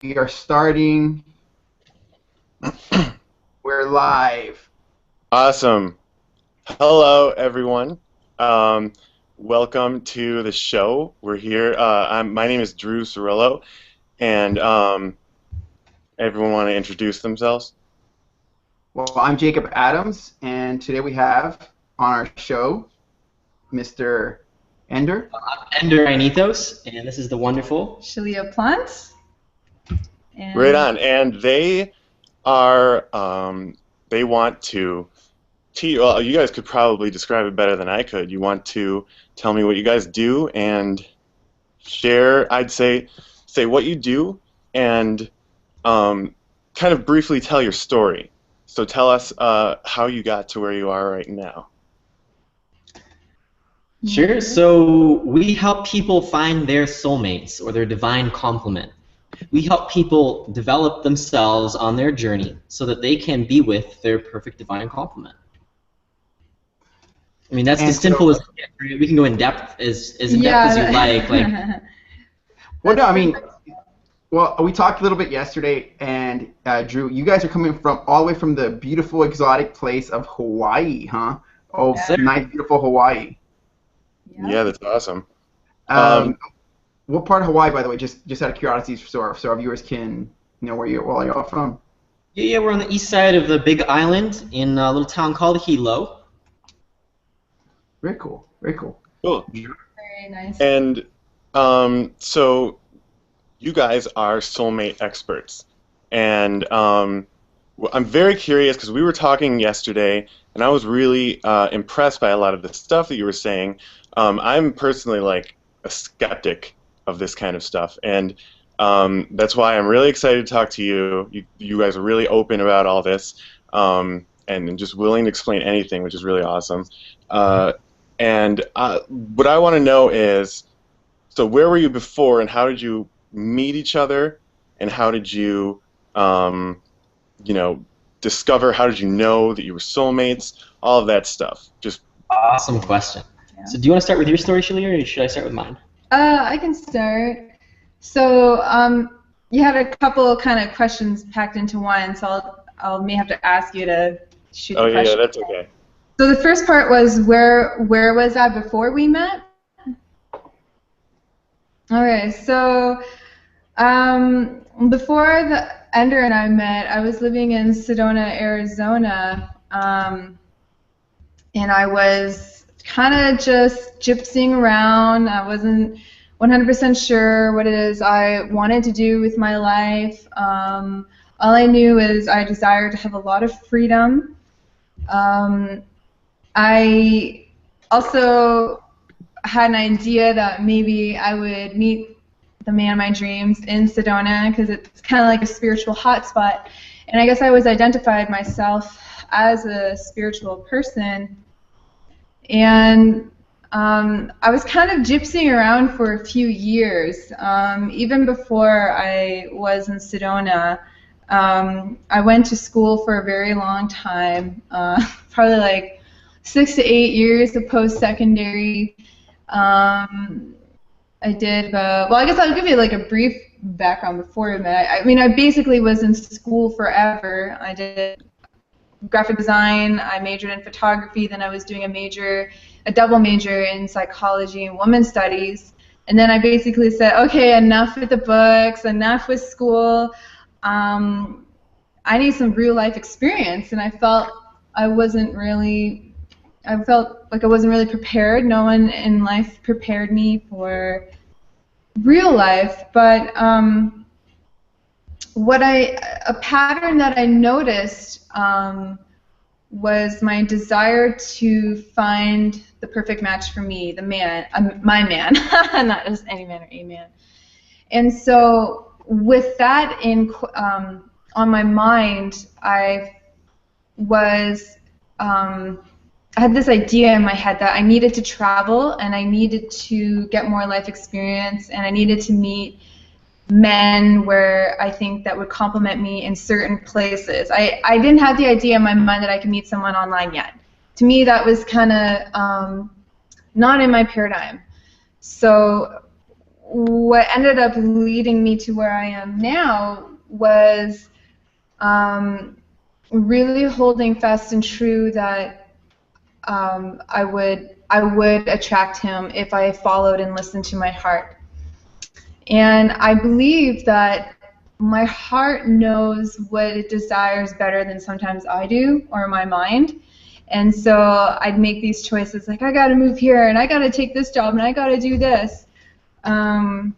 We are starting. We're live. Awesome. Hello, everyone. Um, Welcome to the show. We're here. My name is Drew Cirillo, and everyone want to introduce themselves? Well, I'm Jacob Adams, and today we have on our show Mr. Ender. Ender and this is the wonderful Shaleia plants. Right And on. And they are, they want to, well, you guys could probably describe it better than I could. You want to tell me what you guys do and share, I'd say what you do and kind of briefly tell your story. So tell us how you got to where you are right now. Sure. So we help people find their soulmates or their divine complement. We help people develop themselves on their journey so that they can be with their perfect divine complement. I mean, that's as simple as it gets. We can go in depth as in depth as you like. Well, no, I mean, well, we talked a little bit yesterday, and Drew, you guys are coming from all the way from the beautiful, exotic place of Hawaii, huh? Oh, Yeah. nice, beautiful Hawaii. Yeah, that's awesome. What part of Hawaii, by the way, just out of curiosity, so our viewers can know where you're all from? Yeah, we're on the east side of the Big Island in a little town called Hilo. Very cool. Very cool. Cool. very nice. And so you guys are soulmate experts, and I'm very curious because we were talking yesterday, and I was really impressed by a lot of the stuff that you were saying. I'm personally like a skeptic of this kind of stuff, and that's why I'm really excited to talk to you. You guys are really open about all this, and just willing to explain anything, which is really awesome. And what I want to know is, so where were you before, and how did you meet each other, and how did you, discover? How did you know that you were soulmates? All of that stuff. Just awesome question. Yeah. So do you want to start with your story, Shaleia, or should I start with mine? I can start. So you had a couple kind of questions packed into one, so I'll may have to ask you to shoot the question. yeah, that's okay. So the first part was where was I before we met? Okay, so before Ender and I met, I was living in Sedona, Arizona, and I was kind of just gypsying around. I wasn't 100% sure what it is I wanted to do with my life. All I knew is I desired to have a lot of freedom. I also had an idea that maybe I would meet the man of my dreams in Sedona because it's kind of like a spiritual hotspot. And I guess I always identified myself as a spiritual person. And I was kind of gypsying around for a few years. Even before I was in Sedona, I went to school for a very long time, probably like 6 to 8 years of post-secondary. I did, well, I guess I'll give you like a brief background before we met. I mean, I basically was in school forever. I did graphic design, I majored in photography, then I was doing a double major in psychology and women's studies, and then I basically said, okay, enough with the books, enough with school, I need some real life experience, and I felt like I wasn't really prepared. No one in life prepared me for real life, but a pattern that I noticed was my desire to find the perfect match for me, the man, my man, not just any man or a man. And so with that on my mind, I had this idea in my head that I needed to travel and I needed to get more life experience and I needed to meet men where I think that would complement me in certain places. I didn't have the idea in my mind that I could meet someone online yet. To me, that was kind of not in my paradigm. So what ended up leading me to where I am now was really holding fast and true that I would attract him if I followed and listened to my heart. And I believe that my heart knows what it desires better than sometimes I do, or my mind. And so I'd make these choices like, I got to move here, and I got to take this job, and I got to do this. But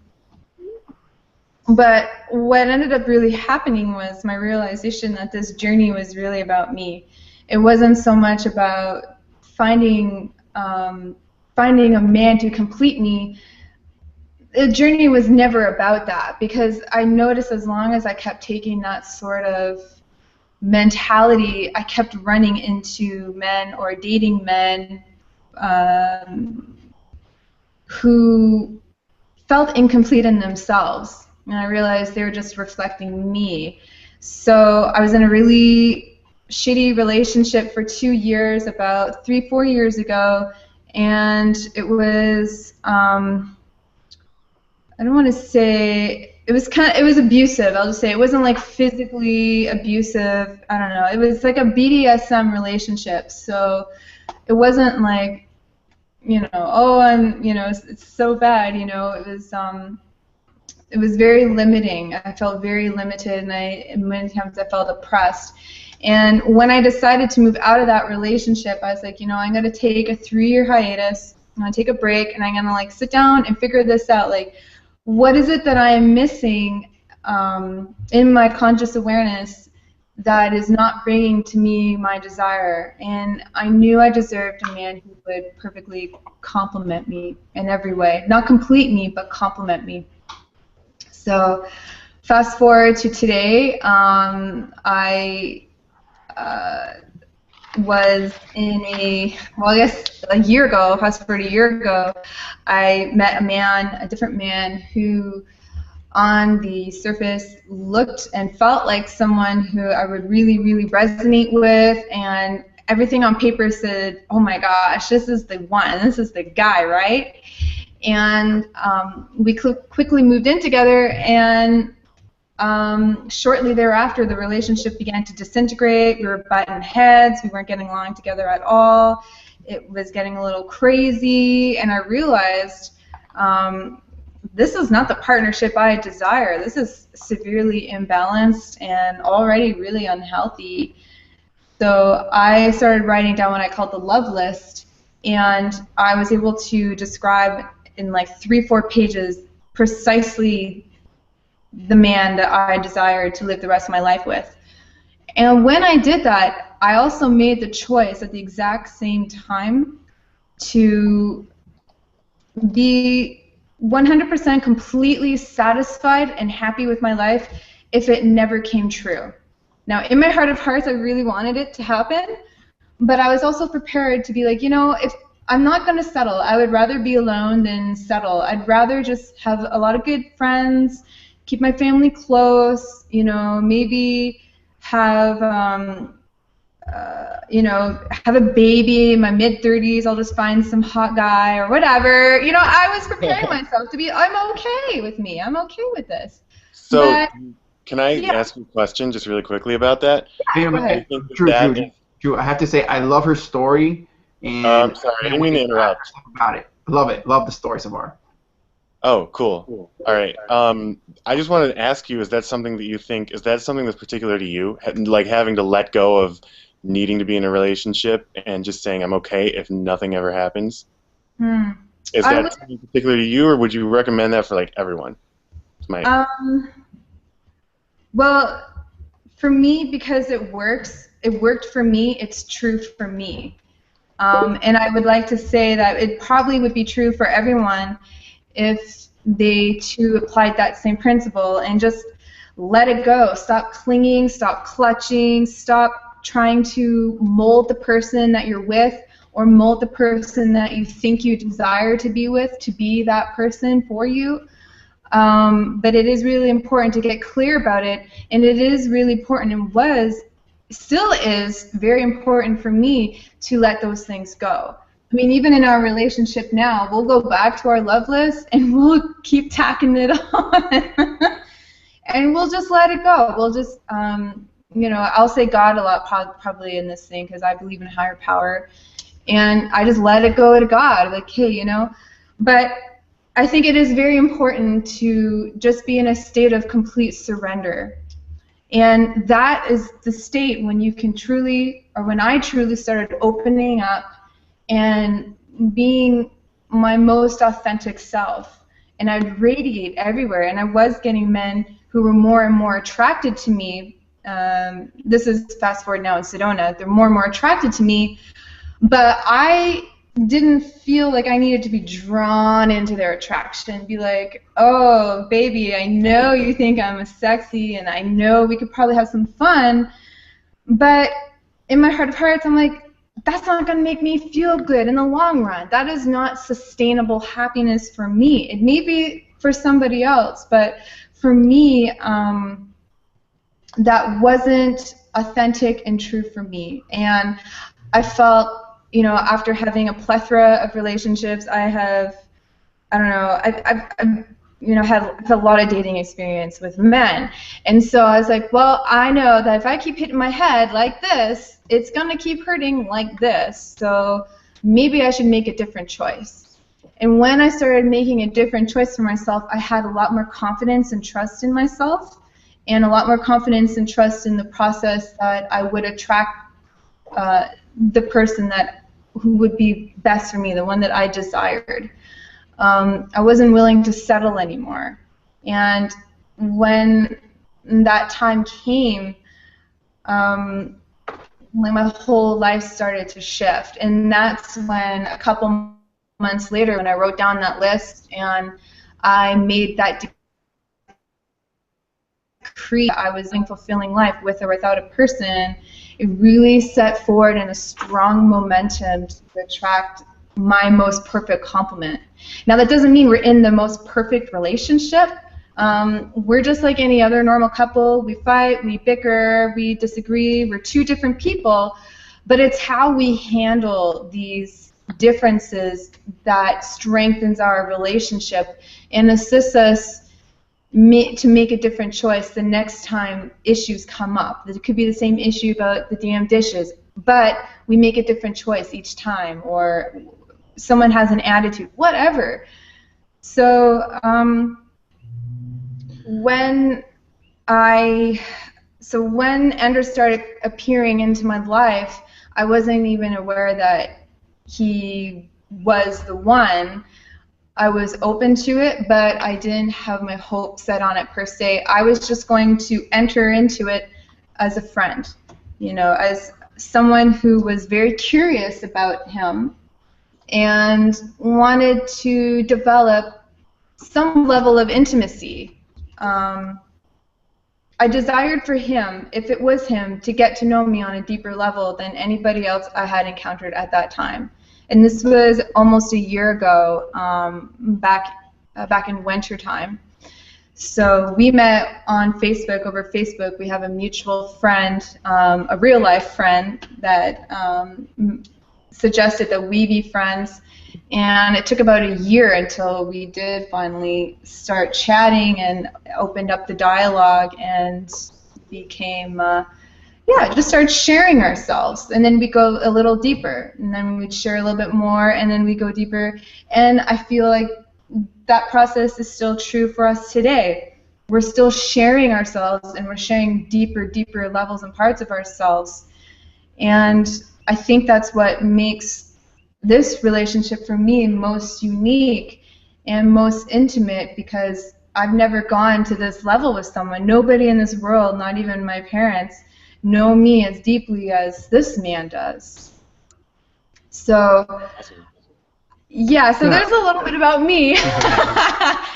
what ended up really happening was my realization that this journey was really about me. It wasn't so much about finding a man to complete me. The journey was never about that, because I noticed as long as I kept taking that sort of mentality, I kept running into men or dating men who felt incomplete in themselves, and I realized they were just reflecting me. So I was in a really shitty relationship for 2 years, about 3-4 years ago, and it was I don't want to say, it was abusive. I'll just say it wasn't like physically abusive. I don't know. It was like a BDSM relationship. So it wasn't like, oh, it's so bad. It was very limiting. I felt very limited, and many times I felt oppressed. And when I decided to move out of that relationship, I was like, I'm going to take a 3-year hiatus. I'm going to take a break, and I'm going to like sit down and figure this out. Like, what is it that I am missing in my conscious awareness that is not bringing to me my desire? And I knew I deserved a man who would perfectly complement me in every way. Not complete me, but complement me. So fast forward to today, I was in a year ago, fast forward a year ago, I met a different man who on the surface looked and felt like someone who I would really, really resonate with, and everything on paper said, oh my gosh, this is the one, this is the guy, right? And we quickly moved in together, and shortly thereafter, the relationship began to disintegrate. We were butting heads. We weren't getting along together at all. It was getting a little crazy, and I realized this is not the partnership I desire. This is severely imbalanced and already really unhealthy. So I started writing down what I called the love list, and I was able to describe in like 3-4 pages precisely the man that I desired to live the rest of my life with. And when I did that, I also made the choice at the exact same time to be 100% completely satisfied and happy with my life if it never came true. Now, in my heart of hearts, I really wanted it to happen, but I was also prepared to be like, if I'm not going to settle, I would rather be alone than settle. I'd rather just have a lot of good friends, keep my family close, maybe have, have a baby in my mid-30s. I'll just find some hot guy or whatever. I was preparing myself to be, I'm okay with me. I'm okay with this. So, but, can I ask you a question just really quickly about that? Yeah, go ahead. Drew, I have to say, I love her story. And I'm sorry, I didn't mean to interrupt. About it. Love it. Love the story so far. Oh, cool. All right. I just wanted to ask you, is that something that's particular to you? Like having to let go of needing to be in a relationship and just saying I'm okay if nothing ever happens? Is that something particular to you, or would you recommend that for like everyone? Well, for me, because it worked for me, it's true for me. And I would like to say that it probably would be true for everyone if they too applied that same principle and just let it go. Stop clinging, stop clutching, stop trying to mold the person that you're with or mold the person that you think you desire to be with to be that person for you. But it is really important to get clear about it, and it is really important, and still is very important for me to let those things go. I mean, even in our relationship now, we'll go back to our love list and we'll keep tacking it on. And we'll just let it go. We'll just, you know, I'll say God a lot probably in this thing because I believe in higher power. And I just let it go to God, like, hey, you know. But I think it is very important to just be in a state of complete surrender. And that is the state when you can truly, or when I truly started opening up and being my most authentic self. And I'd radiate everywhere. And I was getting men who were more and more attracted to me. This is fast forward now in Sedona. They're more and more attracted to me. But I didn't feel like I needed to be drawn into their attraction. Be like, oh, baby, I know you think I'm sexy, and I know we could probably have some fun. But in my heart of hearts, I'm like, that's not going to make me feel good in the long run. That is not sustainable happiness for me. It may be for somebody else, but for me, that wasn't authentic and true for me. And I felt, you know, after having a plethora of relationships, I've you know, had a lot of dating experience with men. And so I was like, well, I know that if I keep hitting my head like this, it's going to keep hurting like this. So maybe I should make a different choice. And when I started making a different choice for myself, I had a lot more confidence and trust in myself, and a lot more confidence and trust in the process that I would attract the person who would be best for me, the one that I desired. I wasn't willing to settle anymore. And when that time came, like my whole life started to shift. And that's when a couple months later, when I wrote down that list and I made that decree, I was in fulfilling life with or without a person, it really set forward in a strong momentum to attract my most perfect complement. Now, that doesn't mean we're in the most perfect relationship. We're just like any other normal couple. We fight, we bicker, we disagree. We're two different people, but it's how we handle these differences that strengthens our relationship and assists us to make a different choice the next time issues come up. It could be the same issue about the damn dishes, but we make a different choice each time, or someone has an attitude, whatever. So when Ender started appearing into my life, I wasn't even aware that he was the one. I was open to it, but I didn't have my hope set on it per se. I was just going to enter into it as a friend, you know, as someone who was very curious about him and wanted to develop some level of intimacy. I desired for him, if it was him, to get to know me on a deeper level than anybody else I had encountered at that time. And this was almost a year ago, back in winter time. So we met on Facebook. Over Facebook, we have a mutual friend, a real life friend that suggested that we be friends. And it took about a year until we did finally start chatting and opened up the dialogue and became, just start sharing ourselves. And then we go a little deeper. And then we'd share a little bit more, and then we go deeper. And I feel like that process is still true for us today. We're still sharing ourselves, and we're sharing deeper levels and parts of ourselves. And I think that's what makes this relationship for me most unique and most intimate, because I've never gone to this level with someone. Nobody in this world, not even my parents, know me as deeply as this man does. So, yeah, so there's a little bit about me.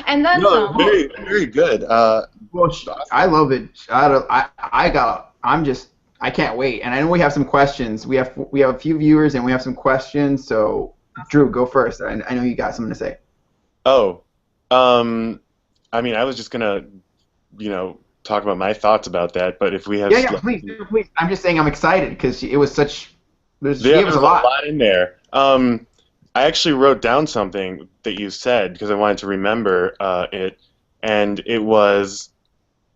And then some. Very, very good. Well, I love it. I can't wait. And I know we have some questions. We have a few viewers, and we have some questions. So, Drew, go first. I know you got something to say. Oh, I mean, I was just gonna, talk about my thoughts about that. But if we have, please. I'm just saying I'm excited because it was such. She there gave was us a lot in there. I actually wrote down something that you said because I wanted to remember it, and it was,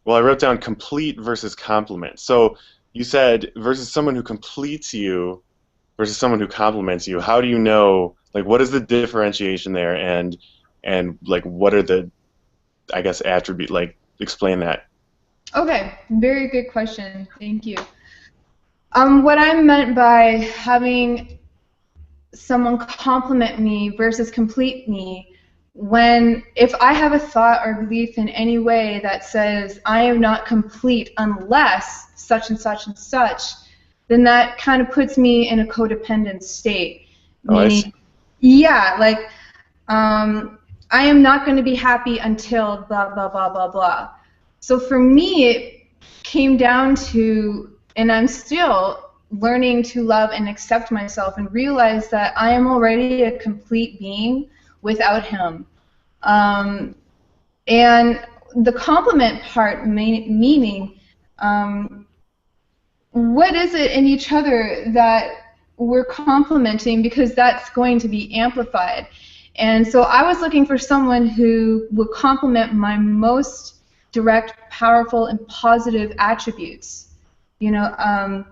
well, I wrote down complete versus complement. So you said versus someone who completes you versus someone who compliments you. How do you know, like, what is the differentiation there, and like, what are the, I guess, attribute, like, explain that. Okay, very good question. Thank you. What I meant by having someone compliment me versus complete me, if I have a thought or belief in any way that says I am not complete unless such and such and such, then that kind of puts me in a codependent state. Oh, I Meaning, see. yeah, like I am not going to be happy until blah blah blah blah blah. So for me, it came down to, and I'm still learning to love and accept myself and realize that I am already a complete being without him. And the compliment part, meaning, what is it in each other that we're complimenting, because that's going to be amplified. And so I was looking for someone who would compliment my most direct, powerful, and positive attributes. You know,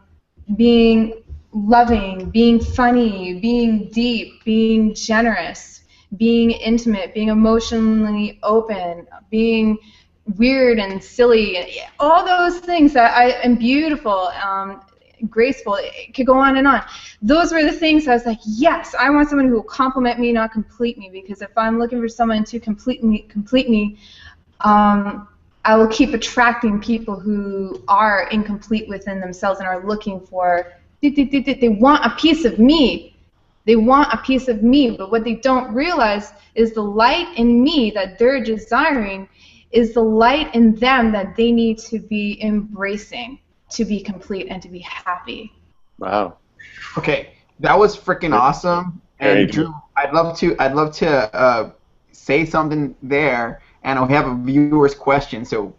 being loving, being funny, being deep, being generous, being intimate, being emotionally open, being weird and silly, all those things that and beautiful, graceful. It could go on and on. Those were the things I was like, yes, I want someone who will compliment me, not complete me. Because if I'm looking for someone to complete me, I will keep attracting people who are incomplete within themselves and are looking for. They want a piece of me. They want a piece of me, but what they don't realize is the light in me that they're desiring is the light in them that they need to be embracing to be complete and to be happy. Wow. Okay, that was freaking awesome. Very And good. Drew, I'd love to say something there, and we have a viewer's question. So,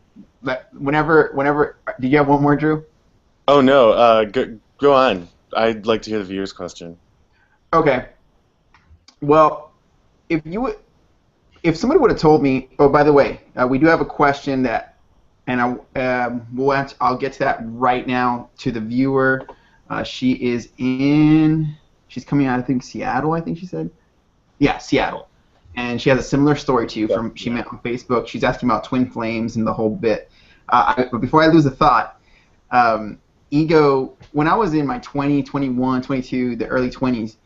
whenever, do you have one more, Drew? Oh no, go on. I'd like to hear the viewer's question. Okay. Well, if somebody would have told me, oh, by the way, we do have a question that, and I'll get to that right now to the viewer. She's coming out, I think, Seattle, I think she said. Yeah, Seattle. And she has a similar story to you she met on Facebook. She's asking about twin flames and the whole bit. But before I lose the thought, ego, when I was in my 20, 21, 22, the early 20s,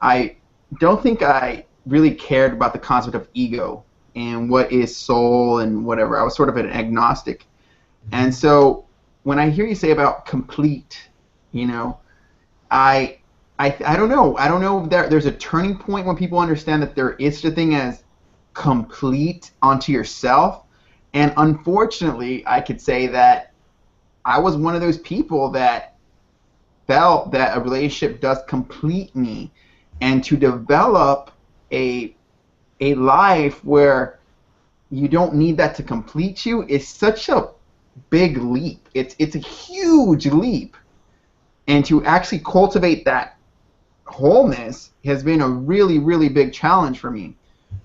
I don't think I really cared about the concept of ego and what is soul and whatever. I was sort of an agnostic. And so when I hear you say about complete, you know, I don't know. I don't know if there's a turning point when people understand that there is such a thing as complete onto yourself. And unfortunately, I could say that I was one of those people that felt that a relationship does complete me. And to develop a life where you don't need that to complete you is such a big leap. It's a huge leap. And to actually cultivate that wholeness has been a really, really big challenge for me.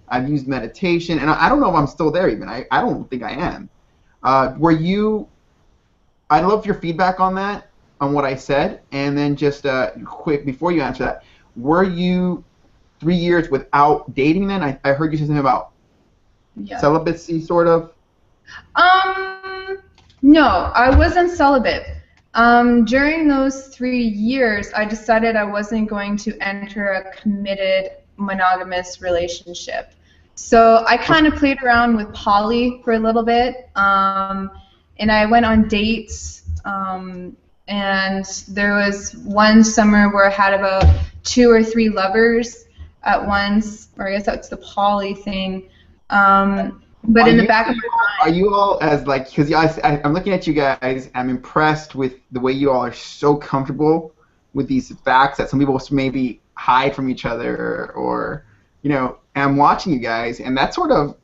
I've used meditation, and I don't know if I'm still there even. I don't think I am. I'd love your feedback on that, on what I said, and then just quick, before you answer that, were you 3 years without dating then? I heard you say something about celibacy, sort of. No, I wasn't celibate. During those 3 years, I decided I wasn't going to enter a committed monogamous relationship. So I kind of played around with poly for a little bit, and I went on dates, and there was one summer where I had about 2 or 3 lovers at once, or I guess that's the poly thing. But in the back of my mind, are you all as like, because I'm looking at you guys, I'm impressed with the way you all are so comfortable with these facts that some people maybe hide from each other, or, you know, and I'm watching you guys, and that's sort of,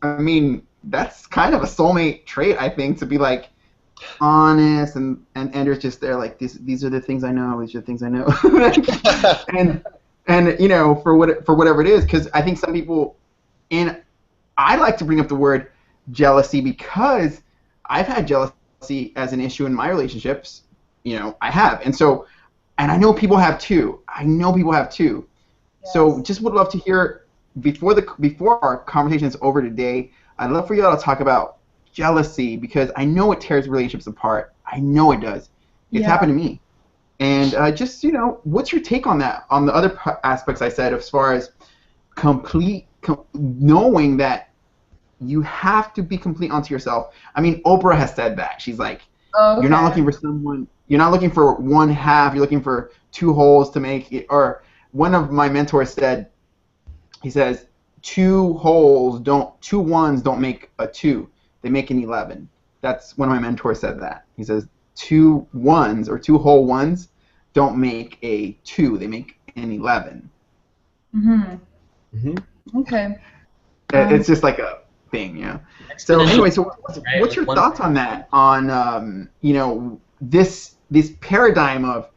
I mean, that's kind of a soulmate trait, I think, to be like honest, and Andrew's just there like, these are the things I know, these are the things I know. and for whatever it is, because I think some people, and I like to bring up the word jealousy because I've had jealousy as an issue in my relationships. I have, and I know people have too. So just would love to hear before our conversation is over today. I'd love for you all to talk about jealousy because I know it tears relationships apart. I know it does. It's happened to me. And what's your take on that? On the other aspects I said, as far as knowing that you have to be complete unto yourself. I mean, Oprah has said that. She's like, you're not looking for someone. You're not looking for one half. You're looking for two wholes to make it. Or one of my mentors said, he says, two ones don't make a two. They make an 11. That's one of my mentors said that. He says, two ones or two whole ones don't make a 2. They make an 11. Okay. It's just like a thing, So anyway, so what's your thoughts on that? On this paradigm of,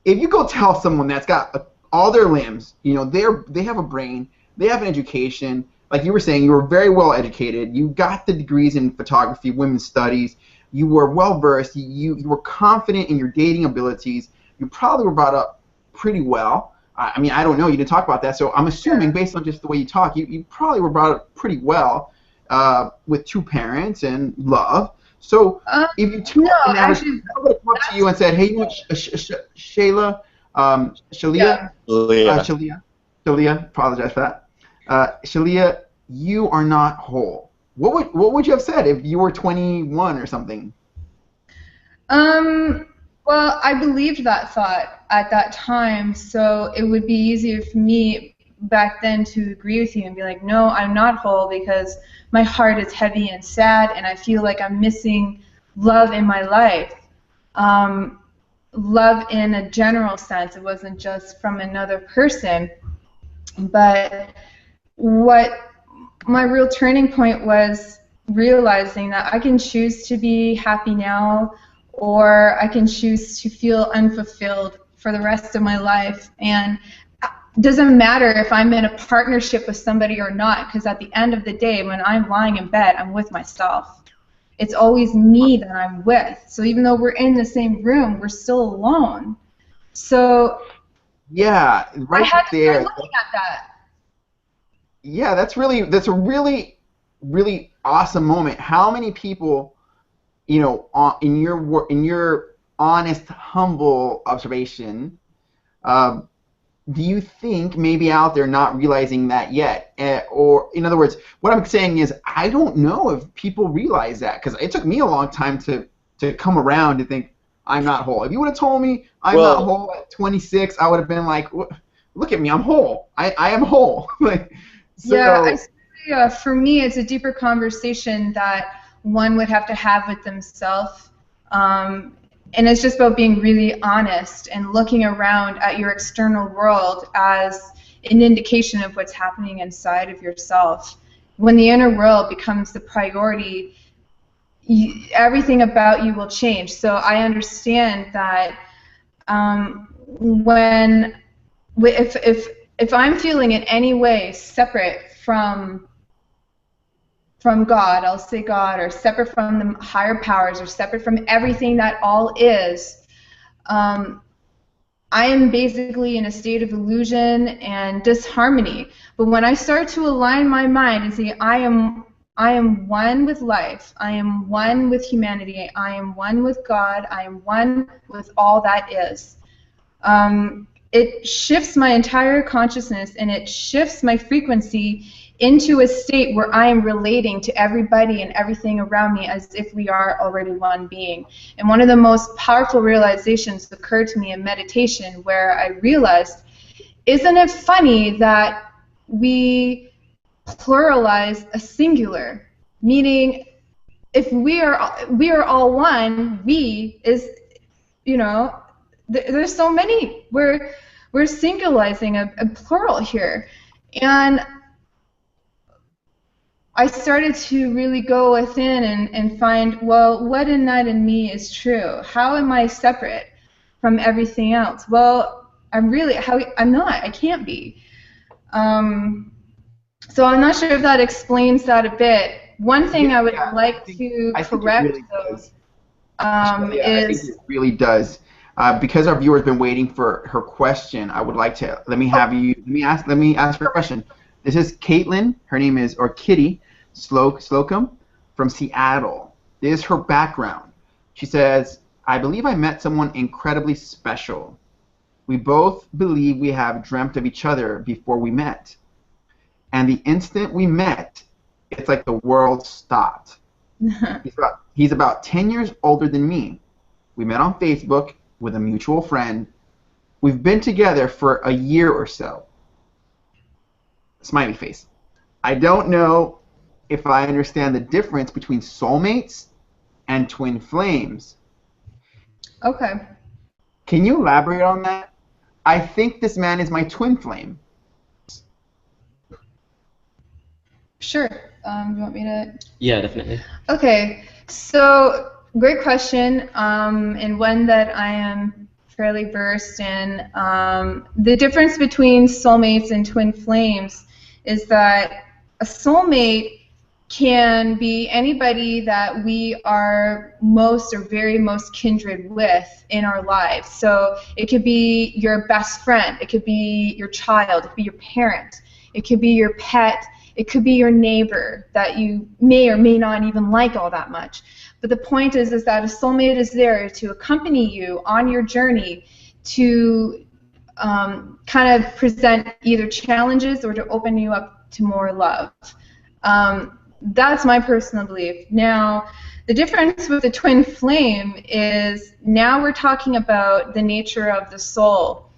if you go tell someone that's got all their limbs, they have a brain, they have an education. Like you were saying, you were very well educated. You got the degrees in photography, women's studies. You were well versed. You were confident in your dating abilities. You probably were brought up pretty well. I mean, I don't know. You didn't talk about that, so I'm assuming based on just the way you talk, you probably were brought up pretty well with 2 parents and love. So if you took an average, I would have come up to you and said, "Hey, Shaleia, apologize for that. Shaleia, you are not whole." What would you have said if you were 21 or something? Well, I believed that thought at that time, so it would be easier for me back then to agree with you and be like, no, I'm not whole because my heart is heavy and sad and I feel like I'm missing love in my life. Love in a general sense. It wasn't just from another person. But what my real turning point was realizing that I can choose to be happy now, or I can choose to feel unfulfilled for the rest of my life. And it doesn't matter if I'm in a partnership with somebody or not, because at the end of the day, when I'm lying in bed, I'm with myself. It's always me that I'm with. So even though we're in the same room, we're still alone. So right I had to there. start looking at that. Yeah, that's a really, really awesome moment. How many people, in your honest, humble observation, do you think maybe out there not realizing that yet? Or in other words, what I'm saying is I don't know if people realize that, because it took me a long time to come around to think I'm not whole. If you would have told me I'm not whole at 26, I would have been like, look at me, I'm whole. I am whole. For me, it's a deeper conversation that one would have to have with themselves. And it's just about being really honest and looking around at your external world as an indication of what's happening inside of yourself. When the inner world becomes the priority, everything about you will change. So I understand that if I'm feeling in any way separate from God, I'll say God, or separate from the higher powers, or separate from everything that all is, I am basically in a state of illusion and disharmony. But when I start to align my mind and say, I am one with life, I am one with humanity, I am one with God, I am one with all that is, it shifts my entire consciousness and it shifts my frequency into a state where I am relating to everybody and everything around me as if we are already one being. And one of the most powerful realizations occurred to me in meditation, where I realized, isn't it funny that we pluralize a singular? Meaning, if we are all one, we is, there's so many. We're singularizing a plural here. And I started to really go within and find, well, what in that in me is true? How am I separate from everything else? Well, I'm not. I can't be. So I'm not sure if that explains that a bit. One thing I would like to correct, though, I think is it really does. Because our viewer's been waiting for her question, I would like to let me ask her question. This is Caitlin. Her name is or Kitty Slocum from Seattle. This is her background. She says, "I believe I met someone incredibly special. We both believe we have dreamt of each other before we met. And the instant we met, it's like the world stopped. He's about 10 years older than me. We met on Facebook with a mutual friend. We've been together for a year or so." Smiley face. "I don't know if I understand the difference between soulmates and twin flames. okay. Can you elaborate on that? I think this man is my twin flame." Sure. You want me to? Yeah, definitely. Okay. So great question, and one that I am fairly versed in. The difference between soulmates and twin flames is that a soulmate can be anybody that we are most or very most kindred with in our lives. So it could be your best friend, it could be your child, it could be your parent, it could be your pet, it could be your neighbor that you may or may not even like all that much. But the point is that a soulmate is there to accompany you on your journey, to kind of present either challenges or to open you up to more love. That's my personal belief. Now, the difference with the twin flame is now we're talking about the nature of the soul.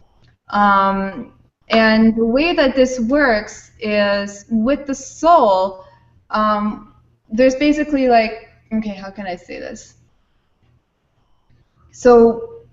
And the way that this works is with the soul, there's basically like, okay, how can I say this? So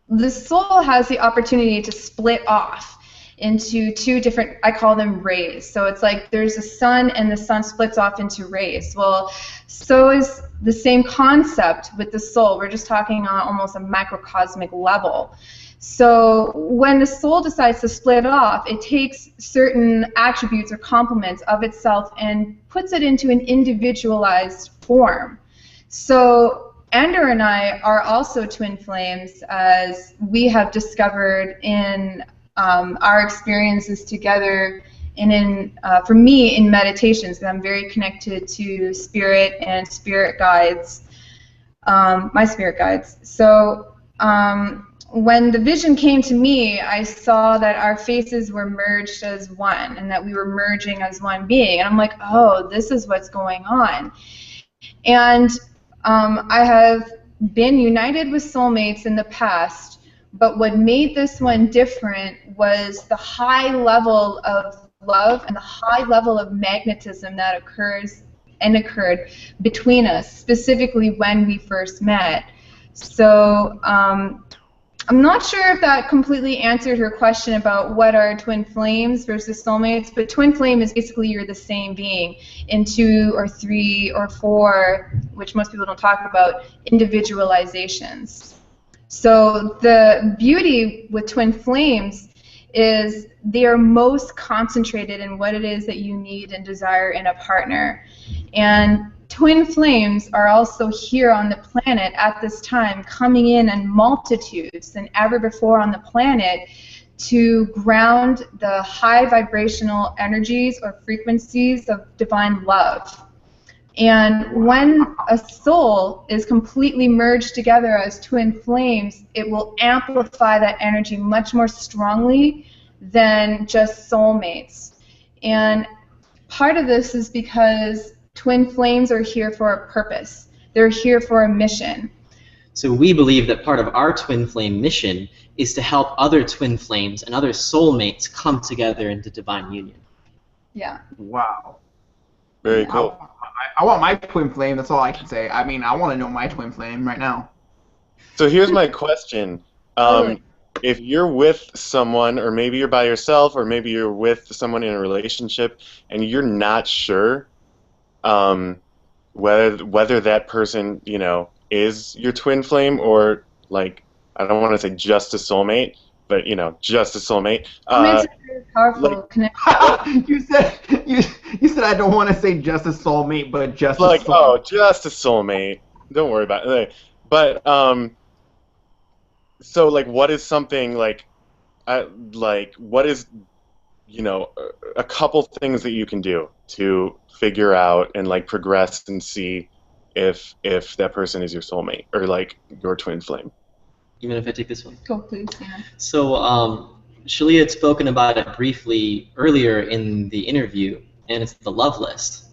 the soul has the opportunity to split off into two different, I call them rays. So it's like there's a sun and the sun splits off into rays. Well, so is the same concept with the soul. We're just talking on almost a macrocosmic level. So when the soul decides to split off, it takes certain attributes or complements of itself and puts it into an individualized form. So Ender and I are also twin flames, as we have discovered in our experiences together, and for me in meditations, because I'm very connected to spirit and spirit guides, my spirit guides. So when the vision came to me, I saw that our faces were merged as one, and that we were merging as one being. And I'm like, oh, this is what's going on. And I have been united with soulmates in the past, but what made this one different was the high level of love and the high level of magnetism that occurred between us, specifically when we first met. So I'm not sure if that completely answered her question about what are twin flames versus soulmates, but twin flame is basically you're the same being in 2 or 3 or 4, which most people don't talk about, individualizations. So the beauty with twin flames is they are most concentrated in what it is that you need and desire in a partner. And twin flames are also here on the planet at this time, coming in multitudes than ever before on the planet to ground the high vibrational energies or frequencies of divine love. And when a soul is completely merged together as twin flames, it will amplify that energy much more strongly than just soulmates. And part of this is because twin flames are here for a purpose. They're here for a mission. So we believe that part of our twin flame mission is to help other twin flames and other soulmates come together into divine union. Yeah. Wow. Very cool. I want my twin flame. That's all I can say. I mean, I want to know my twin flame right now. So here's my question. If you're with someone, or maybe you're by yourself, or maybe you're with someone in a relationship, and you're not sure whether that person, you know, is your twin flame, or, like, I don't want to say just a soulmate, but just a soulmate. Soulmates are very powerful Like, connection. you said I don't want to say just a soulmate, but just like, a soulmate. oh, just a soulmate. Don't worry about it. But so like, what is something like, what is a couple things that you can do to figure out and like progress and see if that person is your soulmate or like your twin flame. Even if I take this one. Go, please. Yeah. So Shaleia had spoken about it briefly earlier in the interview, and it's the love list.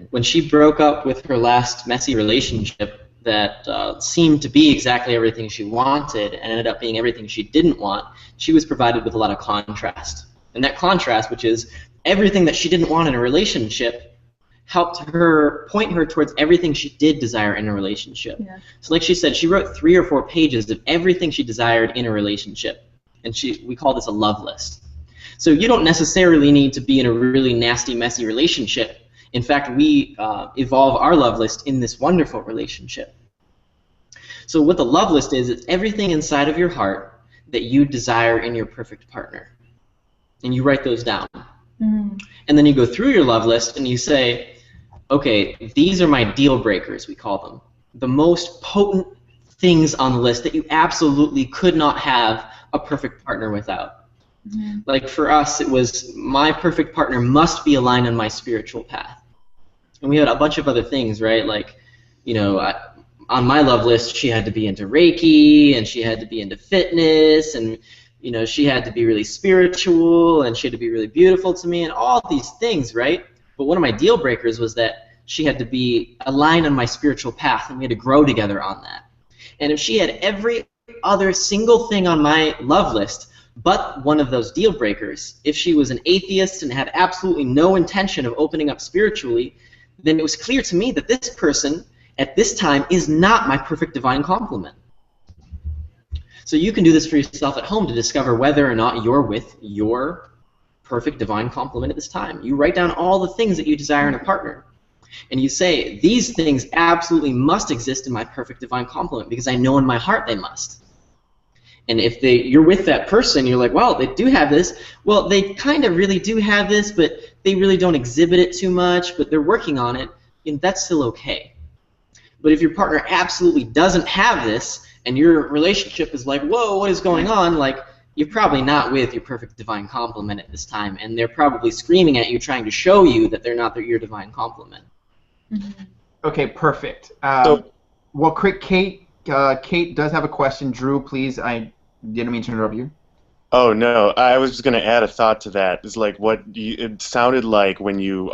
When she broke up with her last messy relationship that seemed to be exactly everything she wanted and ended up being everything she didn't want, she was provided with a lot of contrast. And that contrast, which is everything that she didn't want in a relationship, helped her point her towards everything she did desire in a relationship. Yeah. So like she said, she wrote 3 or 4 pages of everything she desired in a relationship. And we call this a love list. So you don't necessarily need to be in a really nasty, messy relationship. In fact, we evolve our love list in this wonderful relationship. So what the love list is, it's everything inside of your heart that you desire in your perfect partner. And you write those down. Mm. And then you go through your love list and you say, okay, these are my deal breakers, we call them. The most potent things on the list that you absolutely could not have a perfect partner without. Mm-hmm. Like for us, it was my perfect partner must be aligned on my spiritual path. And we had a bunch of other things, right? Like, on my love list, she had to be into Reiki, and she had to be into fitness, and she had to be really spiritual, and she had to be really beautiful to me, and all these things, right? But one of my deal breakers was that she had to be aligned on my spiritual path, and we had to grow together on that. And if she had every other single thing on my love list but one of those deal breakers, if she was an atheist and had absolutely no intention of opening up spiritually, then it was clear to me that this person at this time is not my perfect divine complement. So you can do this for yourself at home to discover whether or not you're with your perfect divine complement at this time. You write down all the things that you desire in a partner. And you say, these things absolutely must exist in my perfect divine complement because I know in my heart they must. And if you're with that person, you're like, wow, they do have this. Well, they kind of really do have this, but they really don't exhibit it too much, but they're working on it, and that's still okay. But if your partner absolutely doesn't have this, and your relationship is like, whoa, what is going on? Like, you're probably not with your perfect divine complement at this time, and they're probably screaming at you, trying to show you that they're not your divine complement. Mm-hmm. Okay, perfect. Well, Kate does have a question. Drew, please. I didn't mean to interrupt you. Oh no, I was just going to add a thought to that. It's like it sounded like when you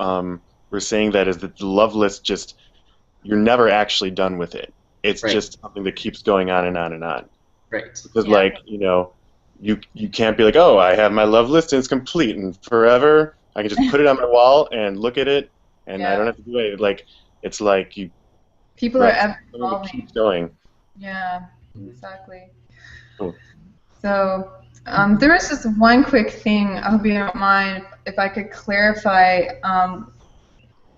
were saying that is that the love list you're never actually done with it. It's right. Just something that keeps going on and on and on. Right. Because you can't be like, oh, I have my love list and it's complete and forever. I can just put it on my wall and look at it and I don't have to do it. Like it's like you. People are ever evolving. Keeps going. Yeah, exactly. Cool. So there was just one quick thing, I hope you don't mind, if I could clarify,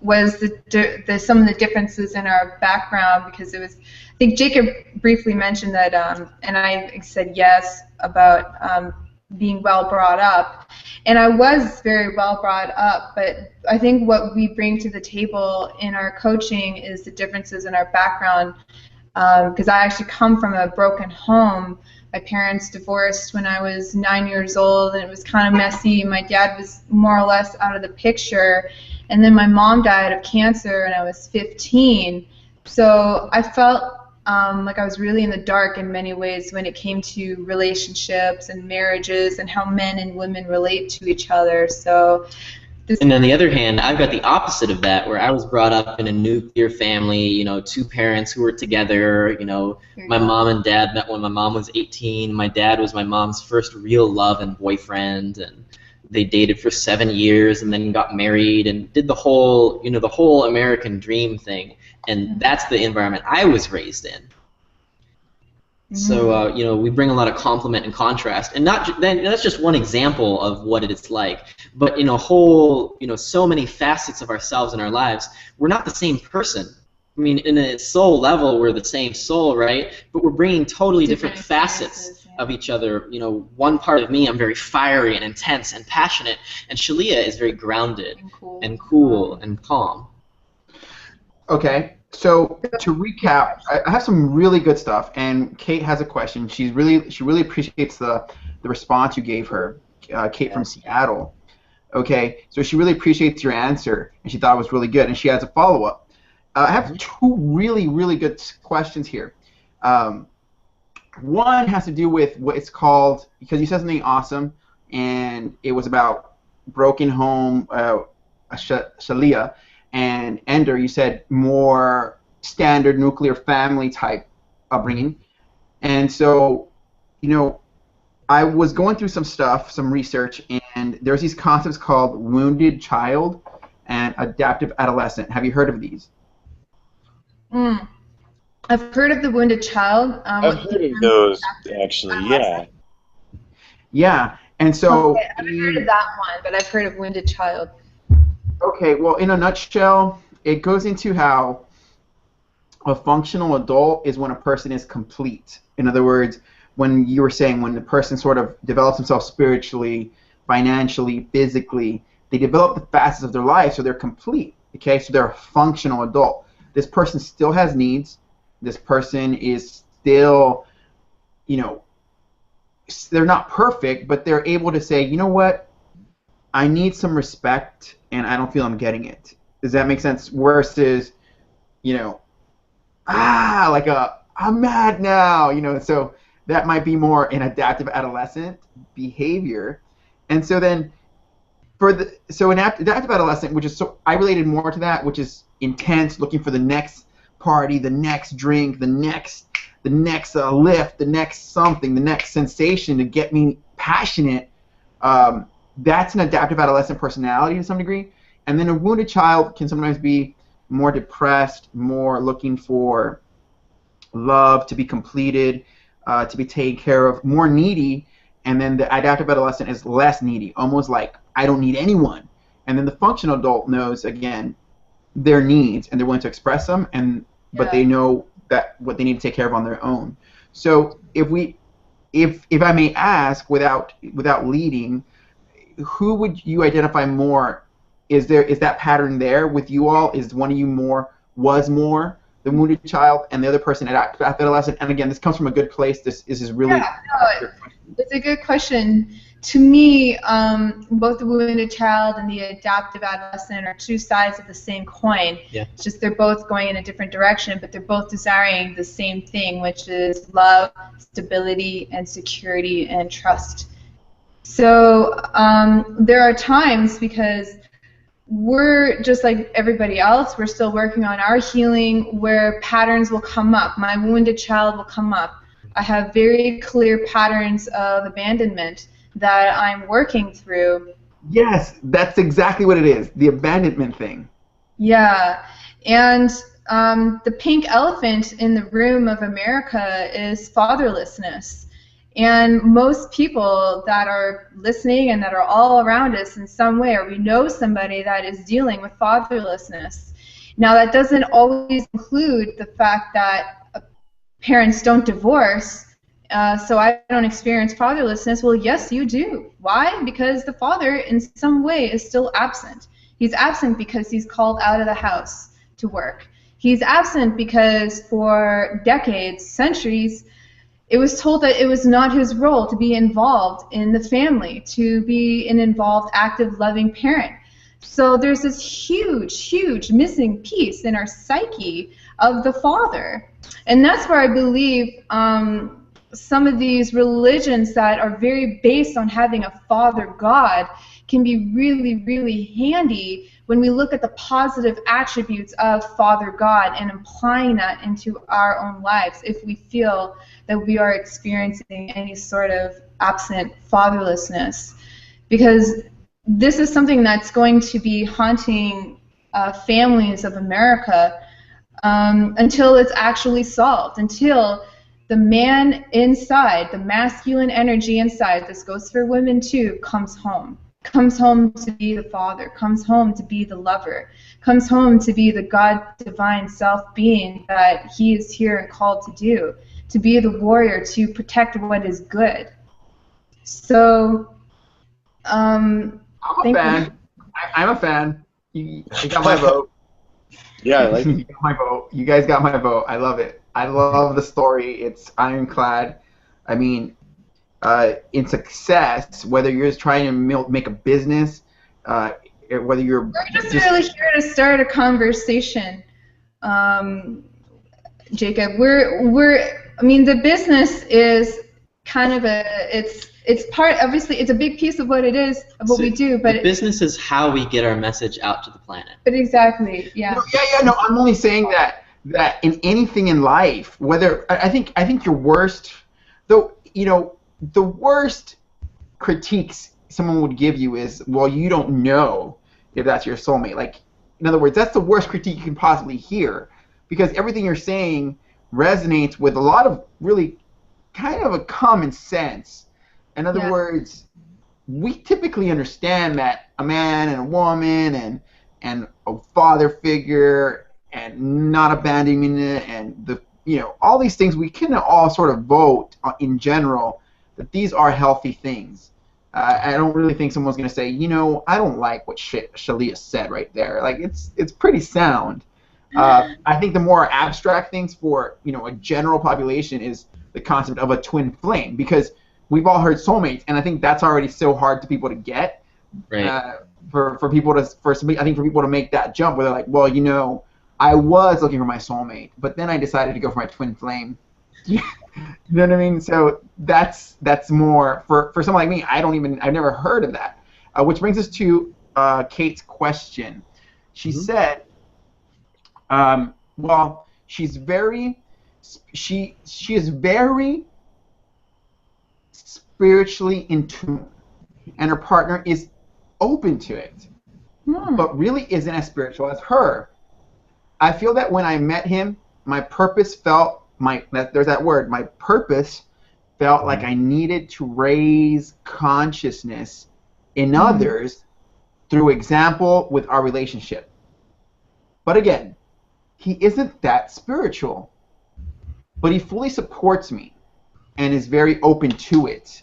was some of the differences in our background, because it was, I think Jacob briefly mentioned that, and I said yes, about being well brought up. And I was very well brought up, but I think what we bring to the table in our coaching is the differences in our background, because I actually come from a broken home. My parents divorced when I was 9 years old, and it was kind of messy. My dad was more or less out of the picture, and then my mom died of cancer, and I was 15. So I felt like I was really in the dark in many ways when it came to relationships and marriages and how men and women relate to each other. So. And on the other hand, I've got the opposite of that, where I was brought up in a nuclear family, 2 parents who were together, my mom and dad met when my mom was 18, my dad was my mom's first real love and boyfriend, and they dated for 7 years and then got married and did the whole, the whole American dream thing, and that's the environment I was raised in. So, we bring a lot of complement and contrast, and that's just one example of what it's like. But in a whole, so many facets of ourselves in our lives, we're not the same person. I mean, in a soul level, we're the same soul, right? But we're bringing totally different facets of each other. You know, one part of me, I'm very fiery and intense and passionate, and Shaleia is very grounded and cool and calm. Okay, so to recap, I have some really good stuff, and Kate has a question. She really appreciates the response you gave her, Kate from Seattle. Okay, so she really appreciates your answer, and she thought it was really good, and she has a follow-up. I have two really good questions here. One has to do with what it's called, because you said something awesome, and it was about broken home, Shaleia, and Ender, you said more standard nuclear family type upbringing. And so, you know, I was going through some stuff, some research, and there's these concepts called wounded child and adaptive adolescent. Have you heard of these? I've heard of the wounded child. I've heard of those, actually, yeah. Yeah, and so... Okay, I haven't heard of that one, but I've heard of wounded child. Okay, well, in a nutshell, it goes into how a functional adult is when a person is complete. In other words, when you were saying when the person sort of develops themselves spiritually, financially, physically, they develop the facets of their life, so they're complete. Okay, so they're a functional adult. This person still has needs. This person is still, you know, they're not perfect, but they're able to say, you know what, I need some respect, and I don't feel I'm getting it. Does that make sense? Versus, you know, like I'm mad now, you know, so that might be more an adaptive adolescent behavior. And so then, so an adaptive adolescent, which is, so I related more to that, which is intense, looking for the next party, the next drink, the next lift, the next something, the next sensation to get me passionate. That's an adaptive adolescent personality to some degree. And then a wounded child can sometimes be more depressed, more looking for love, to be completed, to be taken care of, more needy. And then the adaptive adolescent is less needy, almost like I don't need anyone. And then the functional adult knows, again, their needs, and they're willing to express them, but they know that what they need to take care of on their own. So if I may ask, without leading, who would you identify more? Is that pattern there with you all? Is one of you was more the wounded child, and the other person adolescent? And again, this comes from a good place. This is really. Yeah, no, it's a good question. To me, both the wounded child and the adaptive adolescent are two sides of the same coin. Yeah. It's just they're both going in a different direction, but they're both desiring the same thing, which is love, stability, and security and trust. So there are times, because we're just like everybody else, we're still working on our healing, where patterns will come up. My wounded child will come up. I have very clear patterns of abandonment that I'm working through. Yes, that's exactly what it is, the abandonment thing. Yeah, and the pink elephant in the room of America is fatherlessness. And most people that are listening and that are all around us in some way, or we know somebody that is dealing with fatherlessness. Now, that doesn't always include the fact that parents don't divorce, so I don't experience fatherlessness. Well, yes, you do. Why? Because the father, in some way, is still absent. He's absent because he's called out of the house to work. He's absent because for decades, centuries, it was told that it was not his role to be involved in the family, to be an involved, active, loving parent. So there's this huge missing piece in our psyche of the father. And that's where I believe some of these religions that are very based on having a father God can be really handy when we look at the positive attributes of Father God and applying that into our own lives if we feel that we are experiencing any sort of absent fatherlessness. Because this is something that's going to be haunting families of America until it's actually solved, until the man inside, the masculine energy inside, this goes for women too, comes home to be the father, comes home to be the lover, comes home to be the God divine self being that he is here and called to do, to be the warrior, to protect what is good. So, I'm a thank fan. you. I'm a fan. You got my vote. Yeah, I like You got my vote. You guys got my vote. I love it. I love the story. It's ironclad. I mean, in success, whether you're just trying to make a business, whether you're We're just really here to start a conversation, Jacob. I mean, the business is kind of it's part, obviously, it's a big piece of what it is, of what we do, but the business is how we get our message out to the planet. But exactly, yeah. No, I'm only saying that in anything in life, whether I think your worst, though, the worst critiques someone would give you is, well, you don't know if that's your soulmate. Like, in other words, that's the worst critique you can possibly hear, because everything you're saying resonates with a lot of really kind of a common sense. In other words, we typically understand that a man and a woman and a father figure and not abandoning it and all these things, we can all sort of vote in general that these are healthy things. I don't really think someone's going to say, I don't like what Shaleia said right there. Like, it's pretty sound. I think the more abstract things for a general population is the concept of a twin flame, because we've all heard soulmates, and I think that's already so hard to people to get. Right. For people to make that jump, where they're like, well, I was looking for my soulmate, but then I decided to go for my twin flame. You know what I mean? So that's more for someone like me. I've never heard of that. Which brings us to Kate's question. She said, well, she is very spiritually in tune, and her partner is open to it, but really isn't as spiritual as her. I feel that when I met him, my purpose felt like I needed to raise consciousness in others through example with our relationship. But again, he isn't that spiritual, but he fully supports me and is very open to it.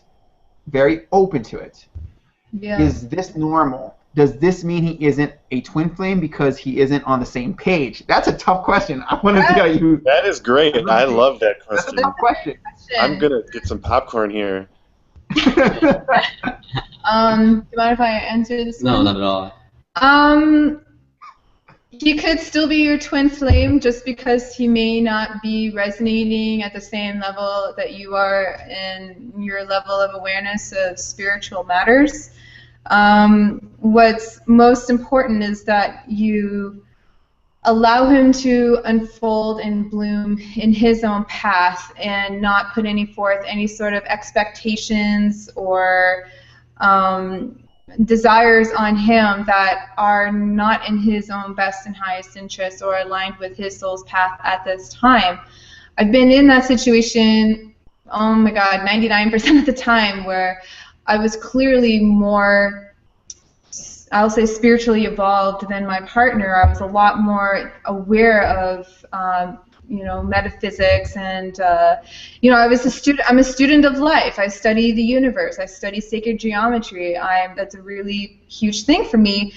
Yeah. Is this normal? Does this mean he isn't a twin flame because he isn't on the same page? That's a tough question. I want to see how you... That is great. I love that question. That's a tough question. I'm going to get some popcorn here. Do you mind if I answer this one? No, not at all. He could still be your twin flame just because he may not be resonating at the same level that you are in your level of awareness of spiritual matters. What's most important is that you allow him to unfold and bloom in his own path and not put forth any sort of expectations or desires on him that are not in his own best and highest interest or aligned with his soul's path at this time. I've been in that situation, oh my God, 99% of the time, where I was clearly more, I'll say, spiritually evolved than my partner. I was a lot more aware of metaphysics, and I was a student. I'm a student of life. I study the universe. I study sacred geometry. That's a really huge thing for me.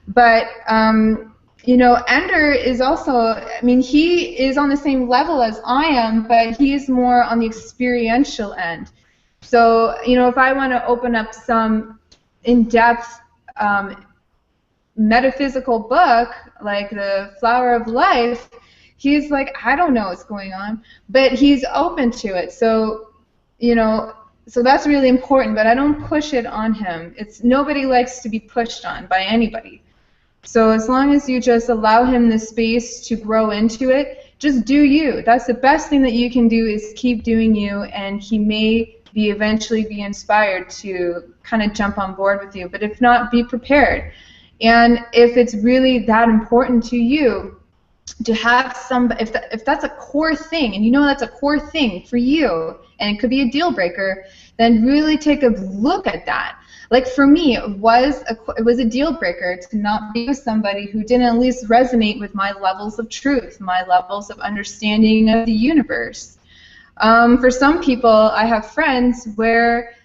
But Ender is also. He is on the same level as I am, but he is more on the experiential end. So if I want to open up some in-depth metaphysical book like the Flower of Life, he's like, I don't know what's going on, but he's open to it. So, so that's really important, but I don't push it on him. Nobody likes to be pushed on by anybody. So as long as you just allow him the space to grow into it, just do you. That's the best thing that you can do, is keep doing you, and he may eventually be inspired to kind of jump on board with you. But if not, be prepared. And if it's really that important to you, to have if that's a core thing, and that's a core thing for you, and it could be a deal breaker, then really take a look at that. Like for me, it was a deal breaker to not be with somebody who didn't at least resonate with my levels of truth, my levels of understanding of the universe. For some people, I have friends where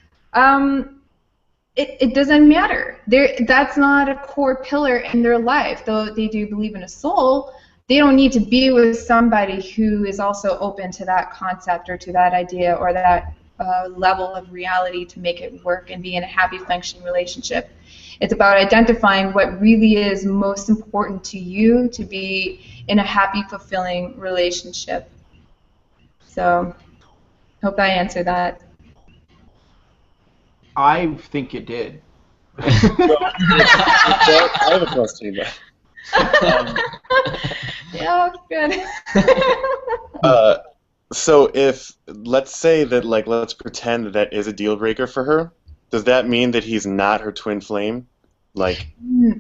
it doesn't matter. That's not a core pillar in their life. Though they do believe in a soul, they don't need to be with somebody who is also open to that concept or to that idea or that level of reality to make it work and be in a happy, functioning relationship. It's about identifying what really is most important to you to be in a happy, fulfilling relationship. So, hope I answered that. I think it did. I have a question. Yeah, good. So if, let's say that, like, let's pretend that is a deal breaker for her, does that mean that he's not her twin flame? Like,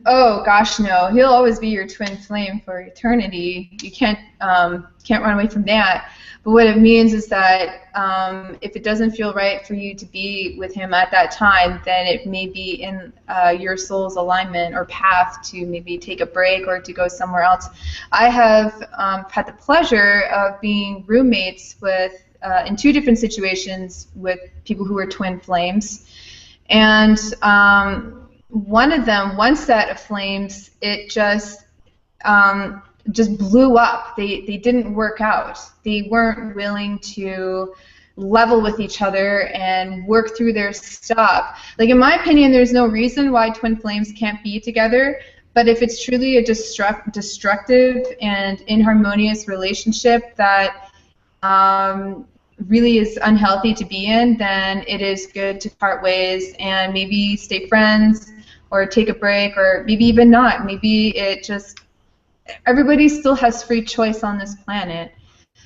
Oh gosh, no. He'll always be your twin flame for eternity. You can't run away from that. But what it means is that if it doesn't feel right for you to be with him at that time, then it may be in your soul's alignment or path to maybe take a break or to go somewhere else. I have had the pleasure of being roommates with in two different situations with people who were twin flames, and one set of flames, it just blew up. They didn't work out. They weren't willing to level with each other and work through their stuff. Like, in my opinion, there's no reason why twin flames can't be together. But if it's truly a destructive and inharmonious relationship that really is unhealthy to be in, then it is good to part ways and maybe stay friends or take a break, or maybe even not. Maybe it just, everybody still has free choice on this planet.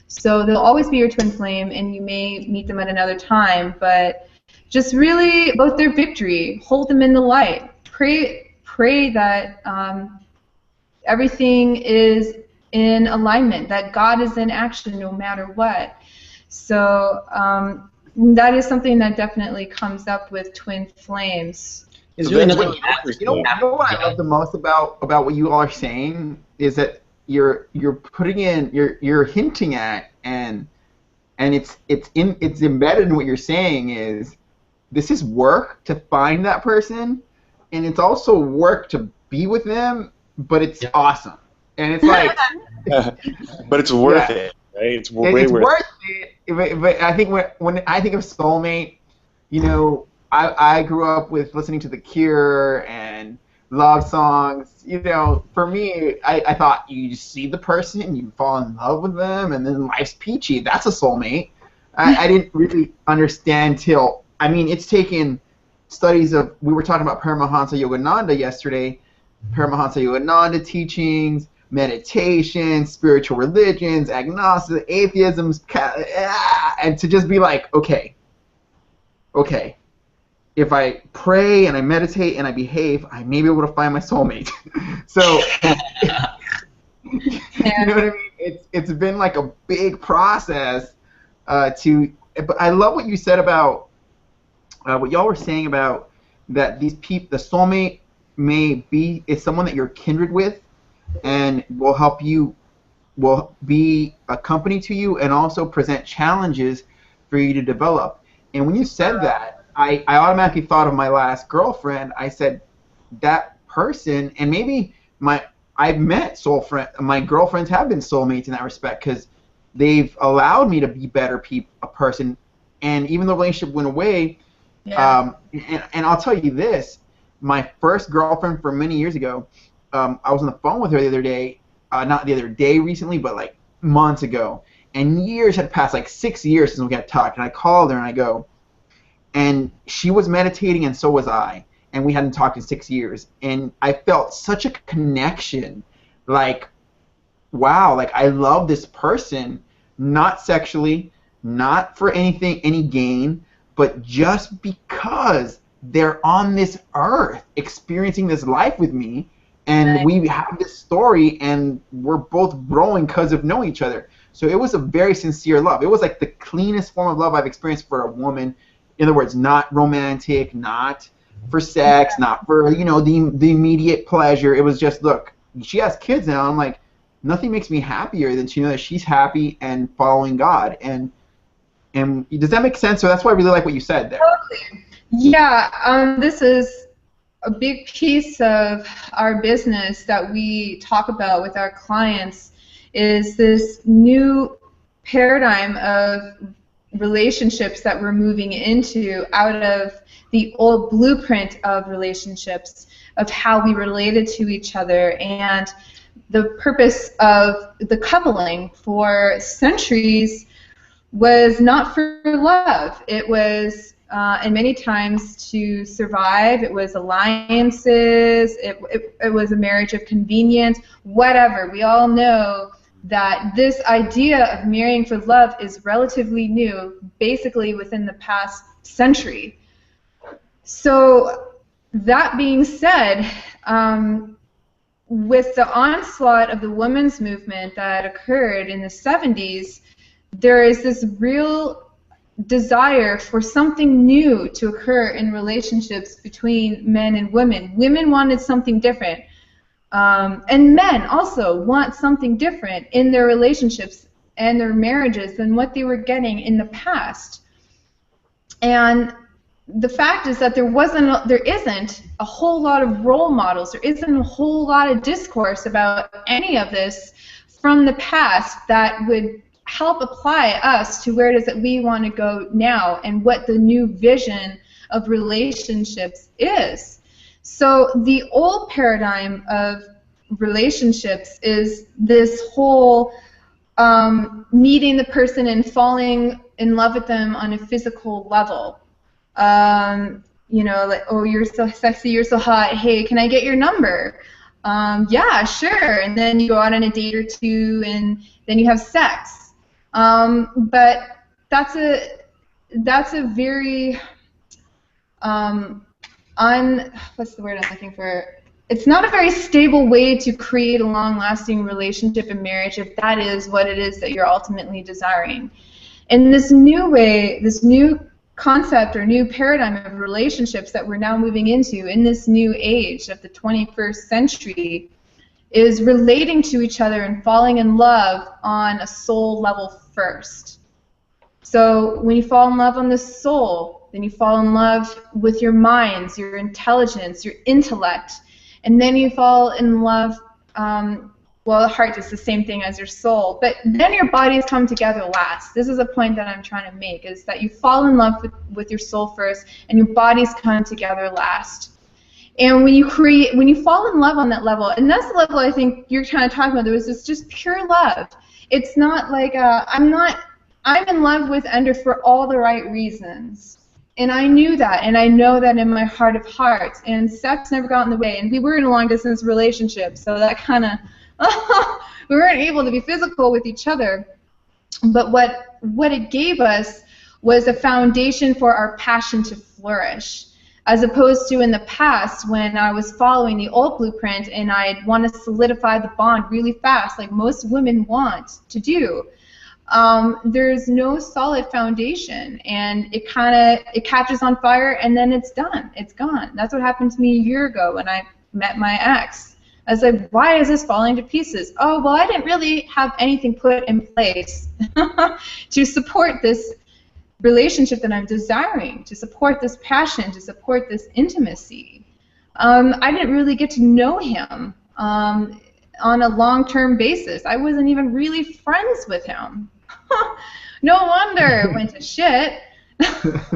So they'll always be your twin flame, and you may meet them at another time, but just really about their victory. Hold them in the light. Pray that everything is in alignment, that God is in action no matter what. So that is something that definitely comes up with twin flames. It's So really that's nothing. really You know what I love the most about what you all are saying is that you're putting in, you're hinting at, and it's embedded in what you're saying is this is work to find that person, and it's also work to be with them, but it's awesome, and it's like but it's worth Yeah. it, right? It's way it's worth worth it. But I think when I think of soulmate, you know, I grew up with listening to The Cure and love songs. You know, for me, I thought you just see the person, you fall in love with them, and then life's peachy. That's a soulmate. I didn't really understand till, I mean, it's taken studies of, we were talking about Paramahansa Yogananda yesterday, Paramahansa Yogananda teachings, meditation, spiritual religions, agnostic, atheism, and to just be like, okay, if I pray and I meditate and I behave, I may be able to find my soulmate. So, you know what I mean? It's been like a big process but I love what you said about what y'all were saying about that these people, the soulmate is someone that you're kindred with and will help you, will be a company to you and also present challenges for you to develop. And when you said that, I automatically thought of my last girlfriend. I said, that person, and maybe I've met my girlfriends have been soulmates in that respect, because they've allowed me to be a person. And even though the relationship went away, and I'll tell you this, my first girlfriend from many years ago, I was on the phone with her the other day, not the other day recently, but like months ago, and years had passed, like 6 years since we got talked, and I called her and I go, and she was meditating and so was I, and we hadn't talked in 6 years, and I felt such a connection, like, wow, like I love this person, not sexually, not for anything, any gain, but just because they're on this earth experiencing this life with me, and we have this story, and we're both growing because of knowing each other. So it was a very sincere love. It was like the cleanest form of love I've experienced for a woman. In other words, not romantic, not for sex, not for, you know, the immediate pleasure. It was just, look, she has kids now. I'm like, nothing makes me happier than to know that she's happy and following God. And And does that make sense? So that's why I really like what you said there. Totally. Yeah, this is a big piece of our business that we talk about with our clients, is this new paradigm of relationships that we're moving into out of the old blueprint of relationships, of how we related to each other. And the purpose of the coupling for centuries was not for love. It was, and many times to survive. It was alliances. It was a marriage of convenience, whatever. We all know that this idea of marrying for love is relatively new, basically within the past century. So that being said, with the onslaught of the women's movement that occurred in the 70s, there is this real desire for something new to occur in relationships between men and women. Women wanted something different. And men also want something different in their relationships and their marriages than what they were getting in the past. And the fact is that there isn't a whole lot of role models. There isn't a whole lot of discourse about any of this from the past that would help apply us to where it is that we want to go now and what the new vision of relationships is. So the old paradigm of relationships is this whole meeting the person and falling in love with them on a physical level. You know, like, oh, you're so sexy, you're so hot, hey, can I get your number? Yeah, sure. And then you go out on a date or two, and then you have sex. But that's a very what's the word I'm looking for? It's not a very stable way to create a long-lasting relationship and marriage if that is what it is that you're ultimately desiring. And this new way, this new concept or new paradigm of relationships that we're now moving into in this new age of the 21st century is relating to each other and falling in love on a soul level first. So when you fall in love on the soul, then you fall in love with your minds, your intelligence, your intellect, and then you fall in love, well, the heart is the same thing as your soul, but then your bodies come together last. This is a point that I'm trying to make, is that you fall in love with your soul first, and your bodies come together last. And when you fall in love on that level, and that's the level I think you're trying to talk about, there was this just pure love. It's not like I'm in love with Ender for all the right reasons. And I knew that, and I know that in my heart of hearts, and sex never got in the way. And we were in a long-distance relationship, so that kind of, we weren't able to be physical with each other. But what it gave us was a foundation for our passion to flourish, as opposed to in the past when I was following the old blueprint and I'd want to solidify the bond really fast, like most women want to do. There's no solid foundation, and it catches on fire, and then it's done. It's gone. That's what happened to me a year ago when I met my ex. I was like, why is this falling to pieces? Oh, well, I didn't really have anything put in place to support this relationship that I'm desiring, to support this passion, to support this intimacy. I didn't really get to know him on a long-term basis. I wasn't even really friends with him. No wonder it went to shit. That's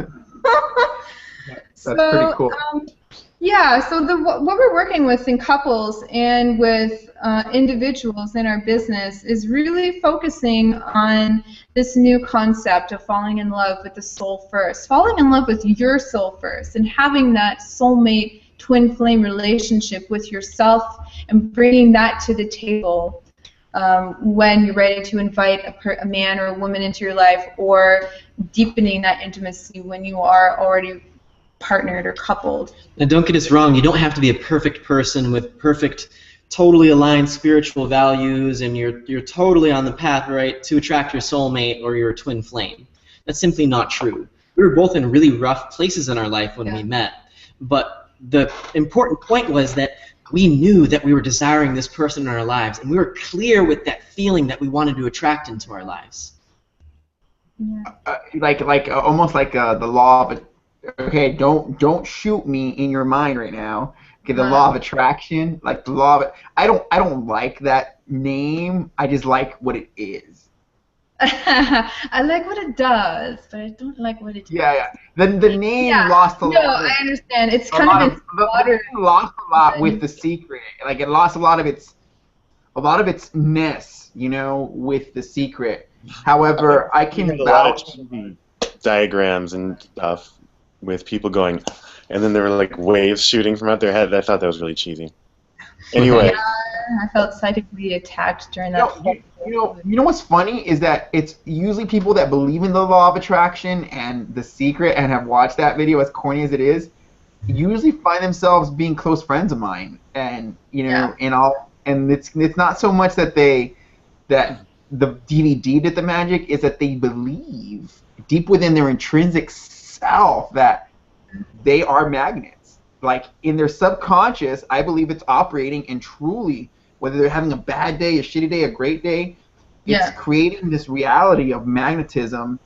pretty cool. Yeah, so what we're working with in couples and with individuals in our business is really focusing on this new concept of falling in love with the soul first, falling in love with your soul first, and having that soulmate twin flame relationship with yourself and bringing that to the table when you're ready to invite a man or a woman into your life, or deepening that intimacy when you are already partnered or coupled. And don't get us wrong, you don't have to be a perfect person with perfect, totally aligned spiritual values and you're totally on the path, right, to attract your soulmate or your twin flame. That's simply not true. We were both in really rough places in our life when we met, but the important point was that we knew that we were desiring this person in our lives, and we were clear with that feeling that we wanted to attract into our lives. almost like the law of, okay, don't shoot me in your mind right now. Okay, the law of attraction, like the law of, I don't like that name. I just like what it is. I like what it does, but I don't like what it Yeah, is. yeah. The name Yeah. lost a No, lot of I understand. It's a kind lot of of in the water. name lost a lot with The Secret. Like it lost a lot of its ness, with The Secret. However, I We had can a lot of vouch. cheesy diagrams and stuff with people going, and then there were like waves shooting from out their head. I thought that was really cheesy. Anyway, I felt psychically attacked during You that. know, you know what's funny is that it's usually people that believe in the law of attraction and The Secret and have watched that video, as corny as it is, usually find themselves being close friends of mine, and and it's not so much that that the DVD did the magic, is that they believe deep within their intrinsic self that they are magnets. Like in their subconscious, I believe it's operating, and truly, whether they're having a bad day, a shitty day, a great day, it's creating this reality of magnetism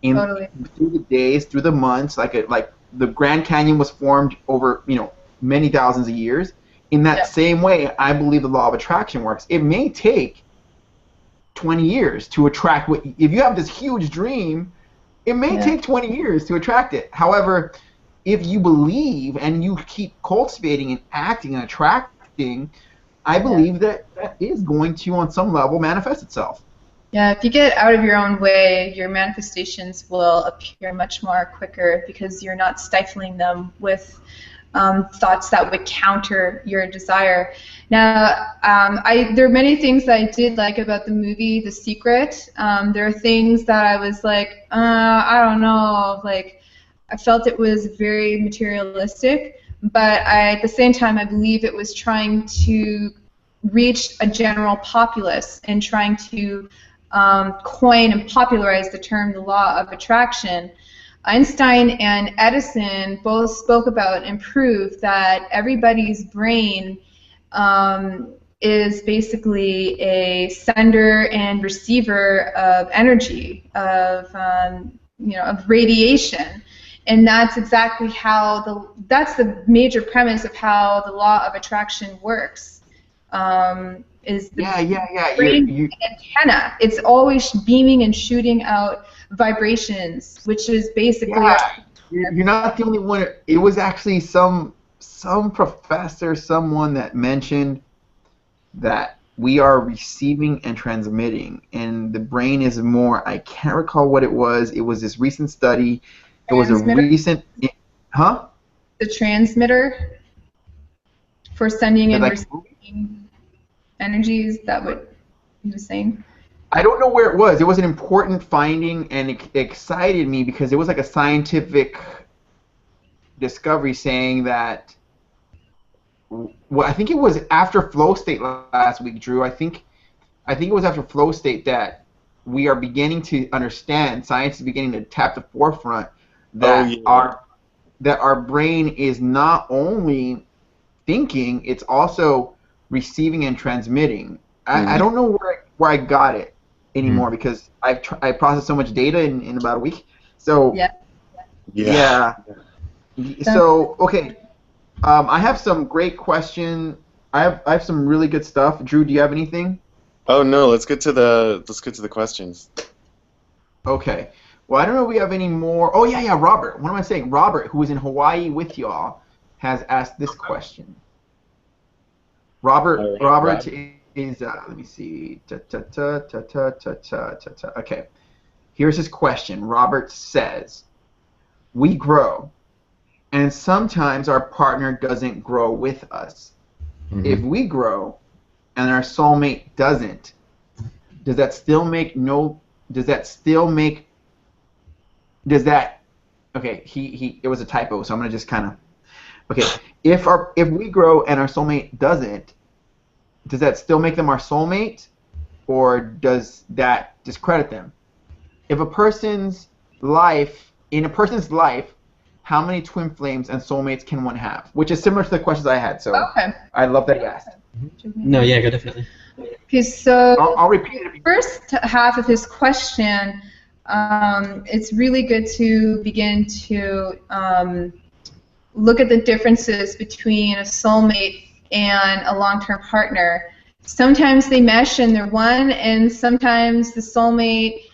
through the days, through the months. Like the Grand Canyon was formed over many thousands of years. In that same way, I believe the law of attraction works. It may take 20 years to attract if you have this huge dream, it may take 20 years to attract it. However, if you believe and you keep cultivating and acting and attracting, I believe that is going to, on some level, manifest itself. Yeah, if you get out of your own way, your manifestations will appear much more quicker because you're not stifling them with thoughts that would counter your desire. Now, there are many things that I did like about the movie The Secret. There are things that I was like, I don't know, like I felt it was very materialistic, but at the same time, I believe it was trying to reach a general populace and trying to coin and popularize the term the law of attraction. Einstein and Edison both spoke about and proved that everybody's brain is basically a sender and receiver of energy, of radiation. And that's exactly how that's the major premise of how the law of attraction works. Is the brain antenna. It's always beaming and shooting out vibrations, which is basically you're not the only one. It was actually some professor, someone that mentioned that we are receiving and transmitting, and the brain is more. I can't recall what it was. It was this recent study. It was a recent, the transmitter for sending and receiving energies. That what he was saying. I don't know where it was. It was an important finding, and it excited me because it was like a scientific discovery saying that. Well, I think it was after flow state last week, Drew. I think it was after flow state that we are beginning to understand. Science is beginning to tap the forefront that our brain is not only thinking, it's also receiving and transmitting. I don't know where I got it anymore because I processed so much data in about a week. So So okay, I have some great questions. I have some really good stuff. Drew, do you have anything? Oh no, let's get to the questions. Okay. Well, I don't know if we have any more. Oh yeah, Robert. What am I saying? Robert, who is in Hawaii with y'all, has asked this question. Robert is let me see. Okay. Here's his question. Robert says, "We grow, and sometimes our partner doesn't grow with us. If we grow, and our soulmate doesn't, does that still make okay, it was a typo, so I'm gonna just kind of, okay, if we grow and our soulmate doesn't, does that still make them our soulmate, or does that discredit them? In a person's life, how many twin flames and soulmates can one have? Which is similar to the questions I had, so I love that you asked. No, yeah, go definitely. Okay, so I'll repeat it. First half of his question, it's really good to begin to look at the differences between a soulmate and a long-term partner. Sometimes they mesh and they're one, and sometimes the soulmate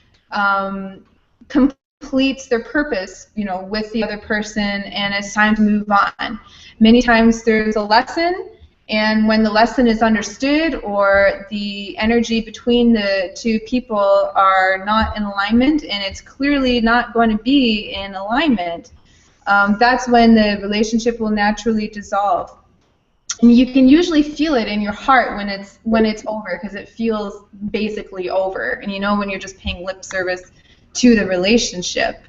completes their purpose, with the other person, and it's time to move on. Many times there's a lesson, and when the lesson is understood or the energy between the two people are not in alignment, and it's clearly not going to be in alignment, that's when the relationship will naturally dissolve. And you can usually feel it in your heart when it's over, because it feels basically over, and when you're just paying lip service to the relationship.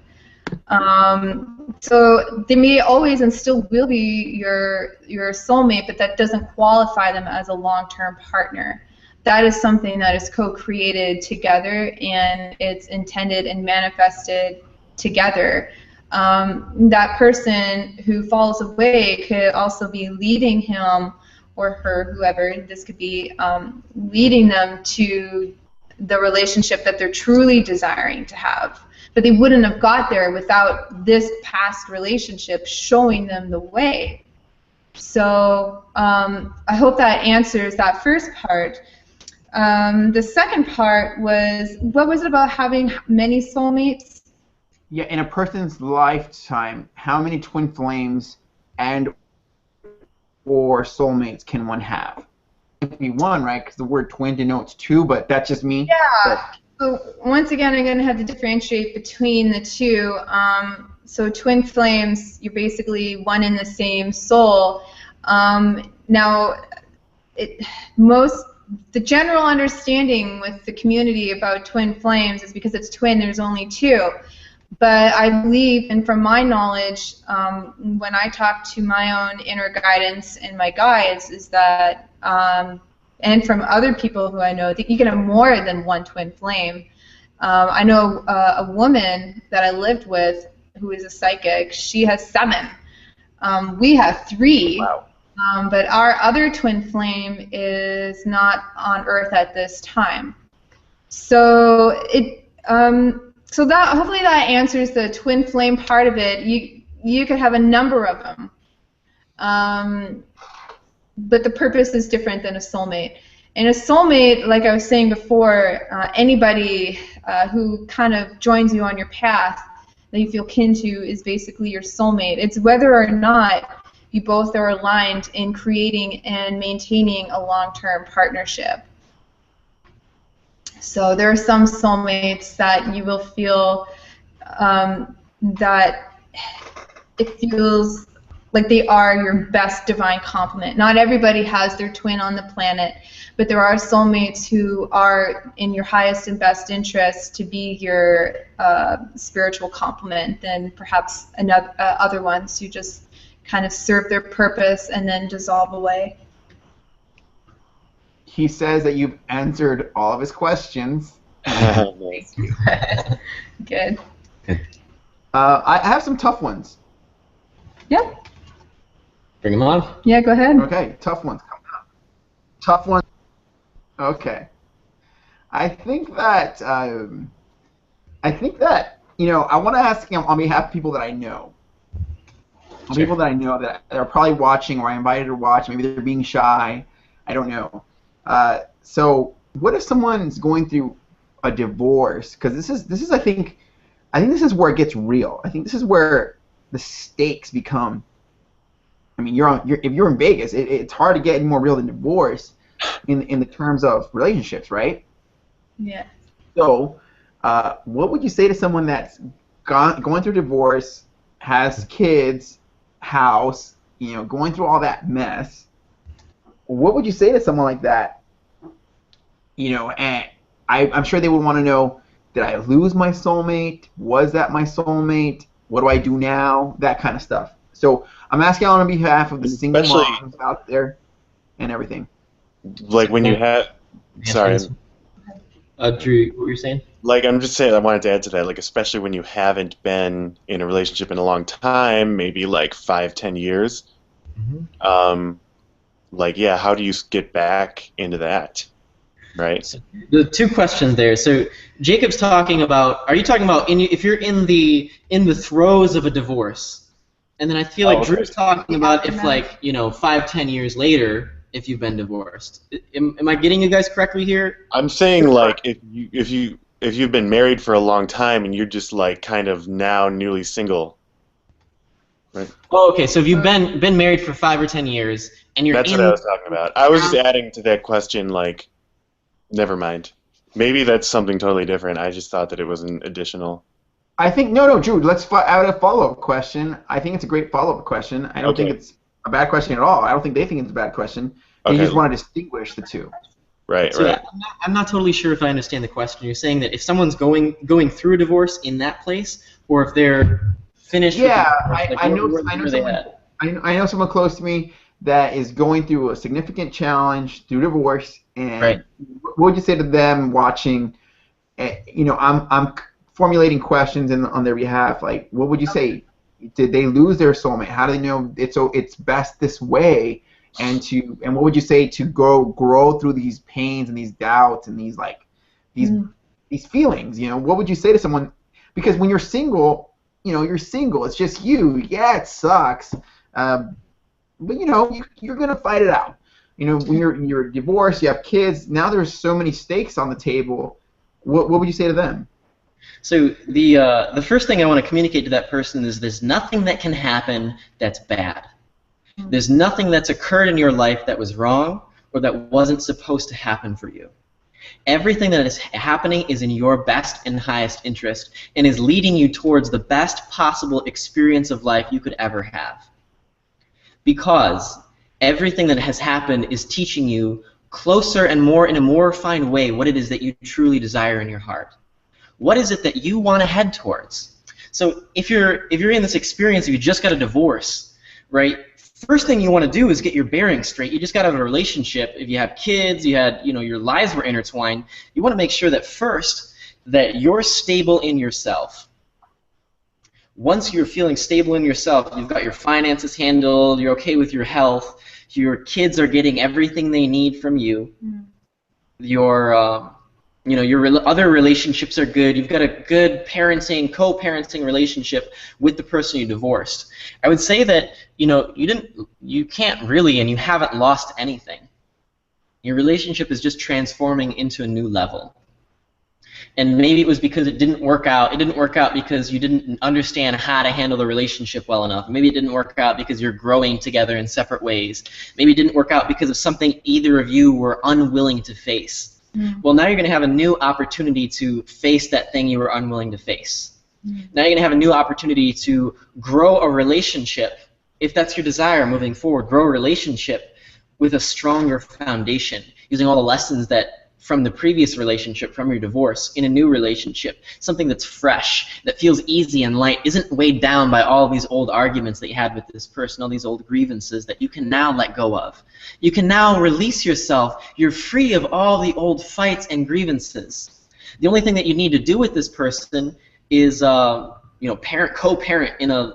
So they may always and still will be your soulmate, but that doesn't qualify them as a long-term partner. That is something that is co-created together, and it's intended and manifested together. That person who falls away could also be leading him or her, whoever this could be, leading them to the relationship that they're truly desiring to have. But they wouldn't have got there without this past relationship showing them the way. So I hope that answers that first part. The second part was, what was it about having many soulmates? Yeah, in a person's lifetime, how many twin flames and or soulmates can one have? It can be one, right? Because the word twin denotes two, but that's just me. Yeah. So once again, I'm going to have to differentiate between the two. So twin flames, you're basically one in the same soul. Now, the general understanding with the community about twin flames is because it's twin, there's only two. But I believe, and from my knowledge, when I talk to my own inner guidance and my guides, is that, and from other people who I know, that you can have more than one twin flame. I know a woman that I lived with who is a psychic. She has 7. We have 3. Wow. But our other twin flame is not on Earth at this time. So so that, hopefully that answers the twin flame part of it. You could have a number of them, but the purpose is different than a soulmate. And a soulmate, like I was saying before, anybody who kind of joins you on your path that you feel kin to is basically your soulmate. It's whether or not you both are aligned in creating and maintaining a long-term partnership. So there are some soulmates that you will feel that it feels like they are your best divine complement. Not everybody has their twin on the planet, but there are soulmates who are in your highest and best interest to be your spiritual complement than perhaps other ones who just kind of serve their purpose and then dissolve away. He says that you've answered all of his questions. Nice. Good. I have some tough ones. Yeah. Bring them on. Yeah, go ahead. Okay, tough ones coming up. Tough ones. Okay. I think that I want to ask him on behalf of people that I know. Sure. People that I know that are probably watching, or I invited to watch. Maybe they're being shy. I don't know. So what if someone's going through a divorce? Because this is I think this is where it gets real. I think this is where the stakes become. I mean, if you're in Vegas, it's hard to get any more real than divorce in the terms of relationships, right? Yeah. So, what would you say to someone that's going through divorce, has kids, house, going through all that mess? What would you say to someone like that? And I'm sure they would want to know, did I lose my soulmate? Was that my soulmate? What do I do now? That kind of stuff. So I'm asking on behalf of the single moms out there and everything. Like when you have... Sorry. Drew, what were you saying? Like, I'm just saying, I wanted to add to that, like, especially when you haven't been in a relationship in a long time, maybe like 5-10 years. Mm-hmm. Like, yeah, how do you get back into that? Right. So the two questions there. So Jacob's talking about, are you talking about if you're in the throes of a divorce? And then I feel like Drew's talking about if, like, 5-10 years later, if you've been divorced. Am I getting you guys correctly here? I'm saying, like, if you've been married for a long time and you're just, like, kind of now newly single. Right. Oh, okay. So if you've been married for 5 or 10 years and you're That's what I was talking about. I was just adding to that question, like, never mind. Maybe that's something totally different. I just thought that it was an additional. I think no, Drew. Let's add a follow-up question. I think it's a great follow-up question. I don't think it's a bad question at all. I don't think they think it's a bad question. They just want to distinguish the two. Right, so right. I'm not totally sure if I understand the question. You're saying that if someone's going through a divorce in that place, or if they're finished. Yeah, with the divorce, I know someone close to me that is going through a significant challenge through divorce, and what would you say to them watching? I'm formulating questions on their behalf. Like, what would you say? Did they lose their soulmate? How do they know it's best this way? And what would you say to grow through these pains and these doubts and these these feelings? What would you say to someone? Because when you're single, you're single. It's just you. Yeah, it sucks. But you're gonna fight it out. When you're divorced, you have kids. Now there's so many stakes on the table. What would you say to them? So the first thing I want to communicate to that person is there's nothing that can happen that's bad. There's nothing that's occurred in your life that was wrong or that wasn't supposed to happen for you. Everything that is happening is in your best and highest interest and is leading you towards the best possible experience of life you could ever have. Because everything that has happened is teaching you closer and more in a more refined way what it is that you truly desire in your heart. What is it that you want to head towards? So if you're in this experience, if you just got a divorce, right? First thing you want to do is get your bearings straight. You just got out of a relationship. If you have kids, you had, your lives were intertwined. You want to make sure that first that you're stable in yourself. Once you're feeling stable in yourself, you've got your finances handled, you're okay with your health, your kids are getting everything they need from you, your other relationships are good, you've got a good parenting, co-parenting relationship with the person you divorced. I would say that, you can't really, and you haven't lost anything. Your relationship is just transforming into a new level. And maybe it was because it didn't work out. It didn't work out because you didn't understand how to handle the relationship well enough. Maybe it didn't work out because you're growing together in separate ways. Maybe it didn't work out because of something either of you were unwilling to face. Well, now you're going to have a new opportunity to face that thing you were unwilling to face. Now you're going to have a new opportunity to grow a relationship, if that's your desire moving forward, grow a relationship with a stronger foundation, using all the lessons that from the previous relationship, from your divorce, in a new relationship, something that's fresh, that feels easy and light, isn't weighed down by all these old arguments that you had with this person, all these old grievances that you can now let go of. You can now release yourself. You're free of all the old fights and grievances. The only thing that you need to do with this person is, co-parent in a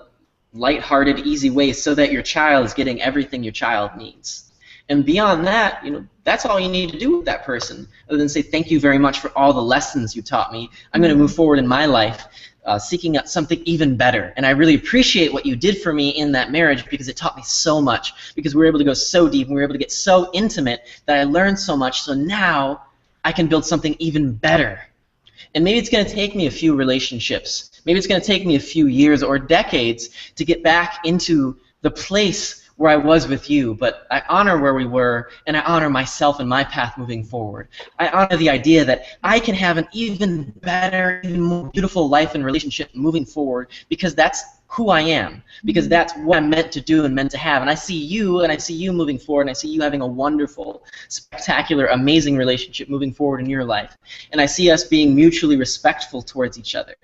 lighthearted, easy way so that your child is getting everything your child needs. And beyond that, that's all you need to do with that person, other than say, thank you very much for all the lessons you taught me. I'm going to move forward in my life seeking out something even better. And I really appreciate what you did for me in that marriage because it taught me so much, because we were able to go so deep and we were able to get so intimate that I learned so much. So now I can build something even better. And maybe it's going to take me a few relationships. Maybe it's going to take me a few years or decades to get back into the place where I was with you, but I honor where we were, and I honor myself and my path moving forward. I honor the idea that I can have an even better, even more beautiful life and relationship moving forward because that's who I am, because that's what I'm meant to do and meant to have. And I see you, and I see you moving forward, and I see you having a wonderful, spectacular, amazing relationship moving forward in your life. And I see us being mutually respectful towards each other.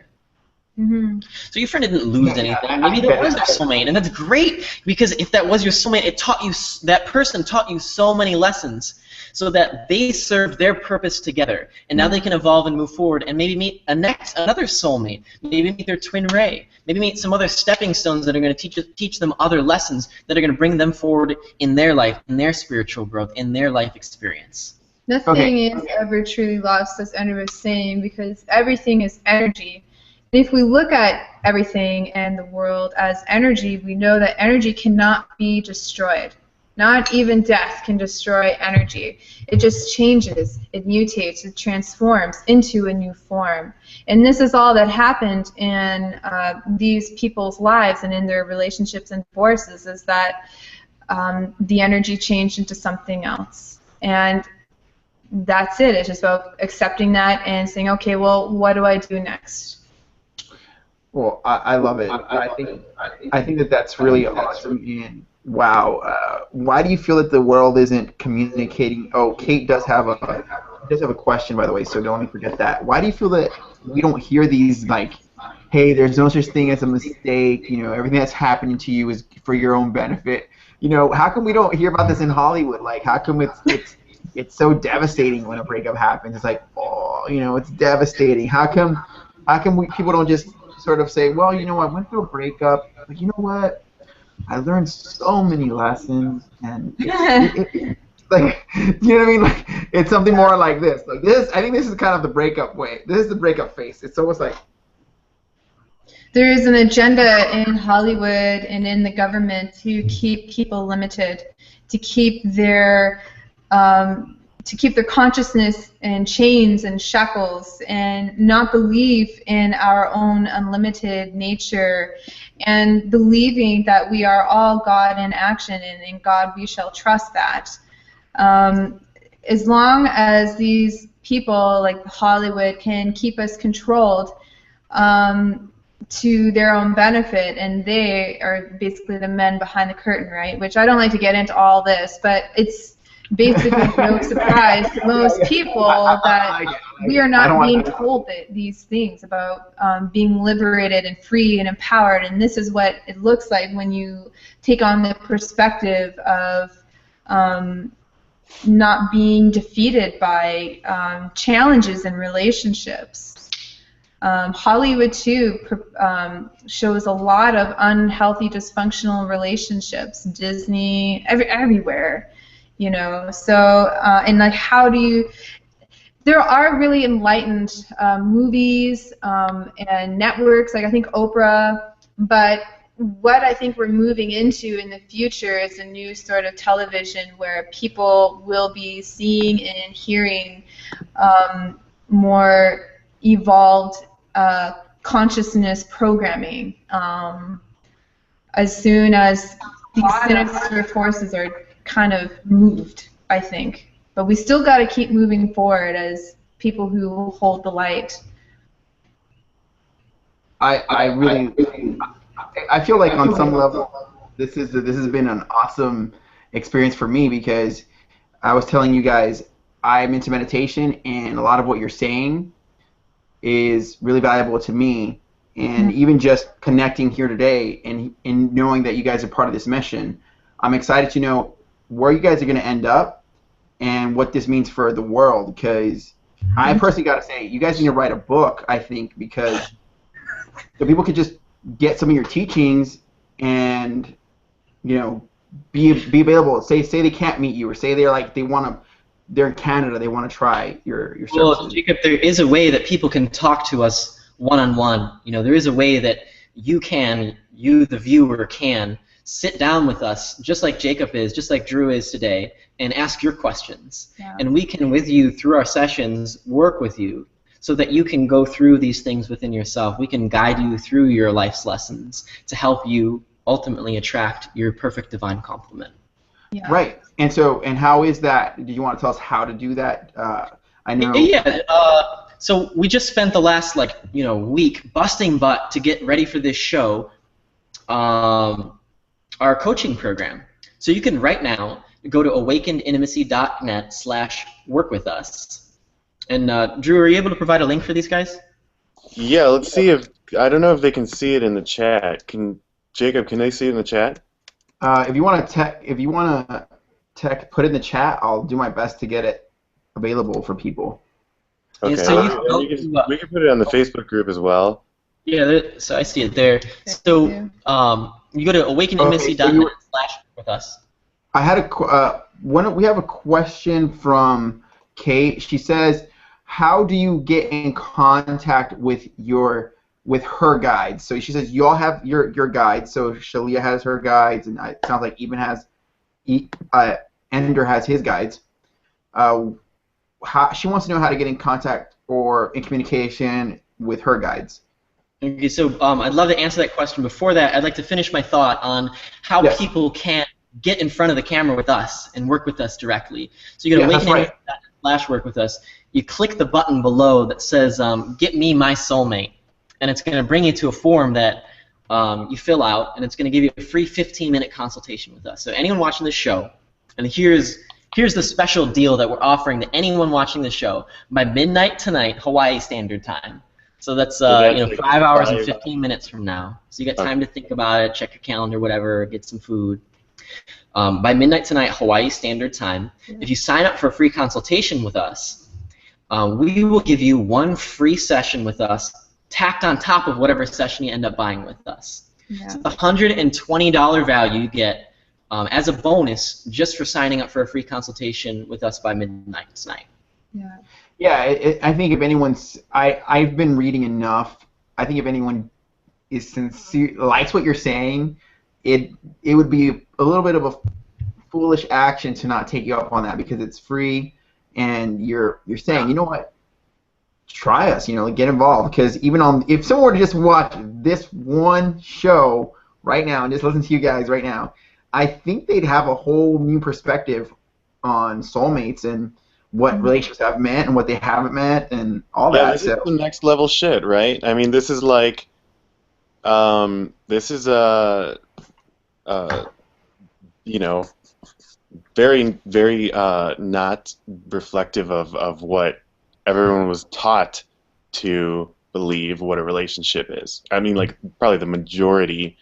So your friend didn't lose anything. Maybe that was their soulmate, and that's great because if that was your soulmate, it taught you, that person taught you so many lessons, so that they served their purpose together, and now they can evolve and move forward, and maybe meet another soulmate, maybe meet their twin ray, maybe meet some other stepping stones that are going to teach them other lessons that are going to bring them forward in their life, in their spiritual growth, in their life experience. Nothing is ever truly lost, as Andrew was saying, because everything is energy. And if we look at everything and the world as energy, we know that energy cannot be destroyed. Not even death can destroy energy. It just changes, it mutates, it transforms into a new form. And this is all that happened in these people's lives and in their relationships and divorces, is that the energy changed into something else. And that's it. It's just about accepting that and saying, okay, well, what do I do next? Well, I love it. I think that that's really awesome. And wow, why do you feel that the world isn't communicating? Oh, Kate does have a question, by the way, so don't forget that. Why do you feel that we don't hear these, like, hey, there's no such thing as a mistake, you know, everything that's happening to you is for your own benefit? You know, how come we don't hear about this in Hollywood? Like, how come it's so devastating when a breakup happens? It's like, oh, you know, it's devastating. How come people don't just sort of say, well, you know, I went through a breakup, but you know what? I learned so many lessons, and it's like, you know what I mean? Like, it's something more like this. Like this, I think this is kind of the breakup way. This is the breakup face. It's almost like there is an agenda in Hollywood and in the government to keep people limited, to keep their consciousness in chains and shackles, and not believe in our own unlimited nature, and believing that we are all God in action, and in God we shall trust that. As long as these people like Hollywood can keep us controlled to their own benefit, and they are basically the men behind the curtain, right? Which I don't like to get into all this, but it's basically no surprise to most people that we are not being told these things about being liberated and free and empowered, and this is what it looks like when you take on the perspective of not being defeated by challenges in relationships. Hollywood too shows a lot of unhealthy, dysfunctional relationships. Disney, everywhere. You know, so and like, how do you? There are really enlightened movies and networks, like I think Oprah, but what I think we're moving into in the future is a new sort of television where people will be seeing and hearing more evolved consciousness programming as soon as these sinister forces are kind of moved, I think. But we still got to keep moving forward as people who hold the light. I feel like on some level this has been an awesome experience for me, because I was telling you guys I'm into meditation, and a lot of what you're saying is really valuable to me, and even just connecting here today and knowing that you guys are part of this mission, I'm excited to know where you guys are going to end up and what this means for the world, because I personally got to say, you guys need to write a book, I think, because so people could just get some of your teachings and, you know, be available. Say they can't meet you, or say they're in Canada, they want to try your services. Well, Jacob, there is a way that people can talk to us one-on-one. You know, there is a way that you, the viewer, can sit down with us, just like Jacob is, just like Drew is today, and ask your questions. Yeah. And we can, with you, through our sessions, work with you so that you can go through these things within yourself. We can guide you through your life's lessons to help you ultimately attract your perfect divine complement. Yeah. Right. And so, and how is that? Do you want to tell us how to do that? I know. Yeah. So we just spent the last week busting butt to get ready for this show. Our coaching program. So you can right now go to awakenedintimacy.net/work with us. And Drew, are you able to provide a link for these guys? Yeah, let's see if I don't know if they can see it in the chat. Jacob, can they see it in the chat? If you want to put it in the chat, I'll do my best to get it available for people. Okay. So we can put it on the Facebook group as well. Yeah, so I see it there. So you go to awakenedintimacy.net/with us. I had we have a question from Kate. She says, how do you get in contact with her guides? So she says you all have your guides. So Shaleia has her guides, and it sounds like Eben has Ender has his guides. She wants to know how to get in contact or in communication with her guides. Okay, so I'd love to answer that question. Before that, I'd like to finish my thought on how people can get in front of the camera with us and work with us directly. So you go to Awakening.net/work with us. You click the button below that says "Get me my soulmate," and it's going to bring you to a form that you fill out, and it's going to give you a free 15-minute consultation with us. So anyone watching this show, and here's the special deal that we're offering to anyone watching the show by midnight tonight, Hawaii Standard Time. So that's 5 hours and 15 minutes from now. So you got time to think about it, check your calendar, whatever, get some food. By midnight tonight, Hawaii Standard Time, if you sign up for a free consultation with us, we will give you one free session with us tacked on top of whatever session you end up buying with us. Yeah. So the $120 value you get as a bonus just for signing up for a free consultation with us by midnight tonight. Yeah. Yeah, I think if anyone's, I've been reading enough. I think if anyone is sincere, likes what you're saying, it would be a little bit of a foolish action to not take you up on that because it's free, and you're saying, you know what, try us, get involved. Because even if someone were to just watch this one show right now and just listen to you guys right now, I think they'd have a whole new perspective on soulmates and what relationships have meant and what they haven't meant and all that. This is the next level shit, right? I mean, this is like, this is very, very not reflective of what everyone was taught to believe what a relationship is. I mean, like, probably the majority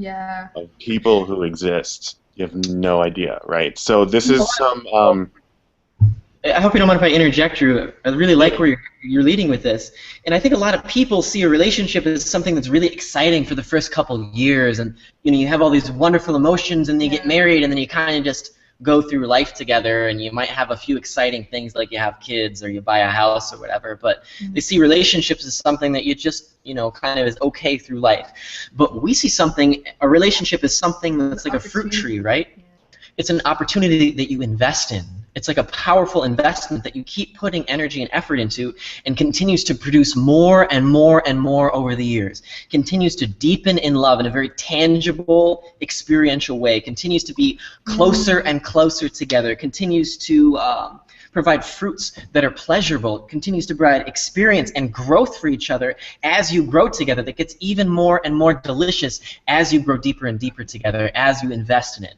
of people who exist, you have no idea, right? So this is some... I hope you don't mind if I interject you. I really like where you're leading with this. And I think a lot of people see a relationship as something that's really exciting for the first couple of years. And you have all these wonderful emotions, and then you get married, and then you kind of just go through life together, and you might have a few exciting things like you have kids or you buy a house or whatever. But they see relationships as something that you just, kind of is okay through life. But we see a relationship as something that's like a fruit tree, right? It's an opportunity that you invest in. It's like a powerful investment that you keep putting energy and effort into and continues to produce more and more and more over the years. Continues to deepen in love in a very tangible, experiential way. Continues to be closer and closer together. Continues to provide fruits that are pleasurable. Continues to provide experience and growth for each other as you grow together. That gets even more and more delicious as you grow deeper and deeper together, as you invest in it.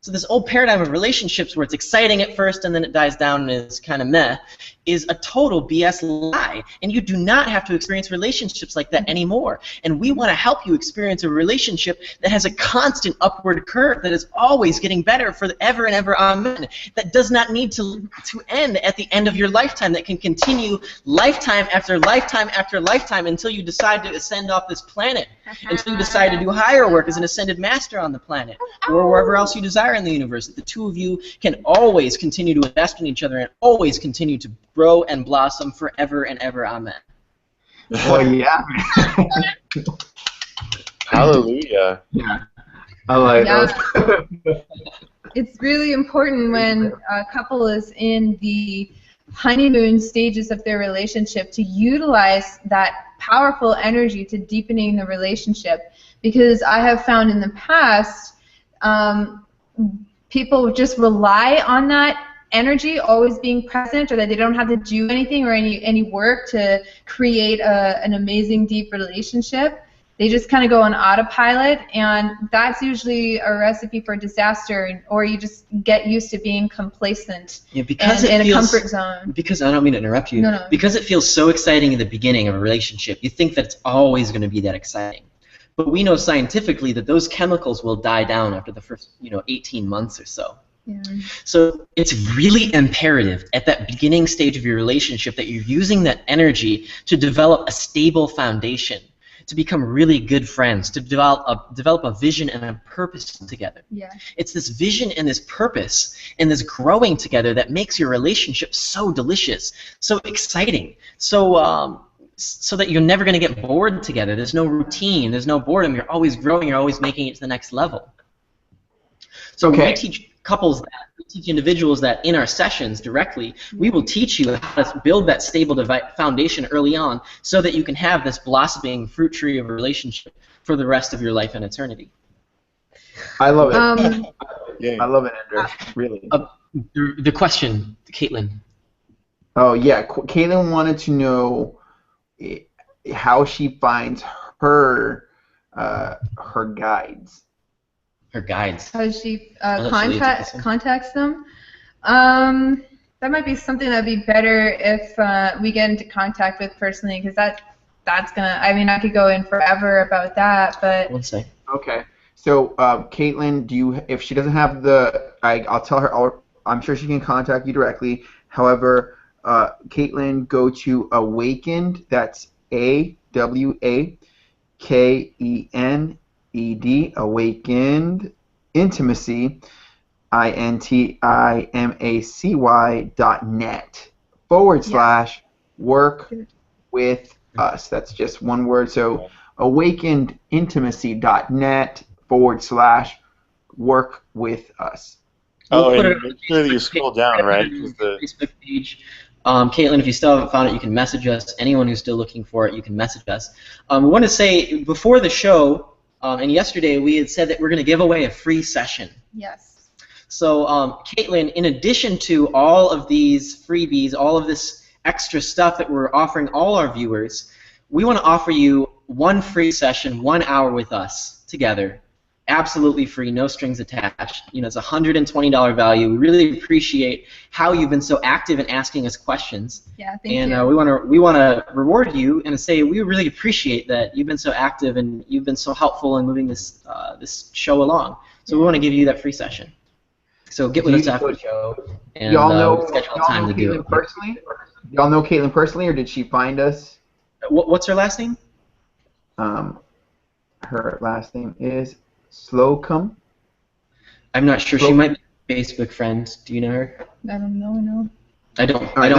So this old paradigm of relationships where it's exciting at first and then it dies down and is kind of meh is a total BS lie. And you do not have to experience relationships like that anymore. And we want to help you experience a relationship that has a constant upward curve, that is always getting better forever and ever, amen. That does not need to end at the end of your lifetime, that can continue lifetime after lifetime after lifetime until you decide to ascend off this planet, until you decide to do higher work as an ascended master on the planet, or wherever else you desire in the universe. That the two of you can always continue to invest in each other and always continue to grow and blossom forever and ever, amen. Well, yeah. Hallelujah. Yeah. I like that. It's really important when a couple is in the honeymoon stages of their relationship to utilize that powerful energy to deepening the relationship, because I have found in the past people just rely on that energy always being present, or that they don't have to do anything or any work to create an amazing deep relationship. They just kind of go on autopilot, and that's usually a recipe for disaster, or you just get used to being complacent and in a comfort zone. Because I don't mean to interrupt you. No. Because it feels so exciting in the beginning of a relationship, you think that it's always going to be that exciting. But we know scientifically that those chemicals will die down after the first 18 months or so. Yeah. So it's really imperative at that beginning stage of your relationship that you're using that energy to develop a stable foundation, to become really good friends, to develop a vision and a purpose together. Yeah. It's this vision and this purpose and this growing together that makes your relationship so delicious, so exciting, so that you're never going to get bored together. There's no routine. There's no boredom. You're always growing. You're always making it to the next level. So when we teach couples that, we teach individuals that in our sessions directly, we will teach you how to build that stable foundation early on so that you can have this blossoming fruit tree of a relationship for the rest of your life and eternity. I love it. I love it, Andrew. Really. The question, Caitlin. Oh, yeah. Caitlin wanted to know how she finds her guides. Her guides. How she contacts them. That might be something that'd be better if we get into contact with personally, because that's gonna. I mean, I could go in forever about that, but. One second. Okay. So, Caitlin, if she doesn't have I'll tell her. I'm sure she can contact you directly. However, Caitlin, go to Acquainted. That's AWAKENED. Acquainted Intimacy, INTIMACY.net /work with us. That's just one word. So awakenedintimacy.net /work with us. Oh, and make sure that you scroll down, right? The Facebook page. Caitlin, if you still haven't found it, you can message us. Anyone who's still looking for it, you can message us. We want to say, before the show, and yesterday, we had said that we're going to give away a free session. Yes. So, Caitlin, in addition to all of these freebies, all of this extra stuff that we're offering all our viewers, we want to offer you one free session, 1 hour with us together. Absolutely free, no strings attached. You know, it's a $120 value. We really appreciate how you've been so active in asking us questions. Yeah, thank you. And we want to reward you and say we really appreciate that you've been so active and you've been so helpful in moving this this show along. So we want to give you that free session. So get with us after the show, and we'll schedule a time to do it. Personally? Y'all know Caitlin personally, or did she find us? What's her last name? Her last name is Slocum. I'm not sure. She might be a Facebook friend. Do you know her? I don't know. No. I don't. Right,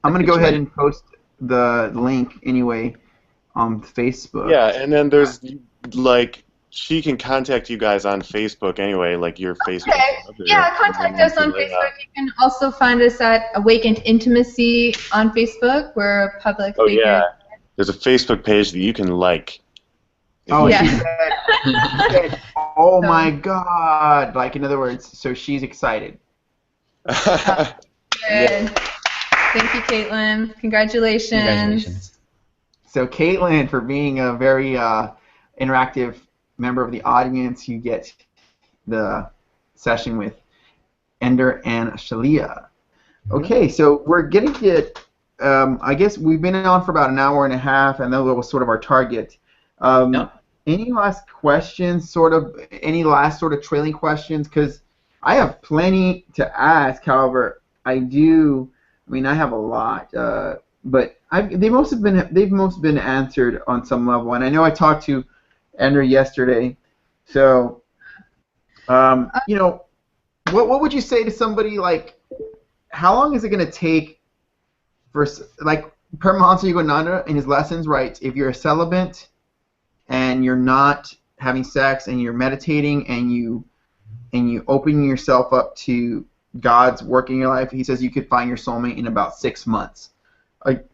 I'm gonna go ahead and post the link anyway on Facebook. Yeah, and then there's she can contact you guys on Facebook anyway, like your Facebook. Okay. Yeah, contact us on Facebook. You can also find us at Acquainted Intimacy on Facebook. We're a public figure. Yeah. There's a Facebook page that you can like. Oh, yeah. She said, oh my God! Like, in other words, so she's excited. Good. Thank you, Caitlin. Congratulations. So, Caitlin, for being a very interactive member of the audience, you get the session with Ender and Shaleia. Okay, so we're getting to I guess we've been on for about an hour and a half, and that was sort of our target. Any last questions, any last sort of trailing questions? Because I have plenty to ask. However, I have a lot, but they've most been answered on some level. And I know I talked to Andrew yesterday. So, what would you say to somebody like, how long is it going to take for, like, Paramahansa Yogananda in his lessons writes, if you're a celibate and you're not having sex and you're meditating and you open yourself up to God's work in your life, he says you could find your soulmate in about 6 months.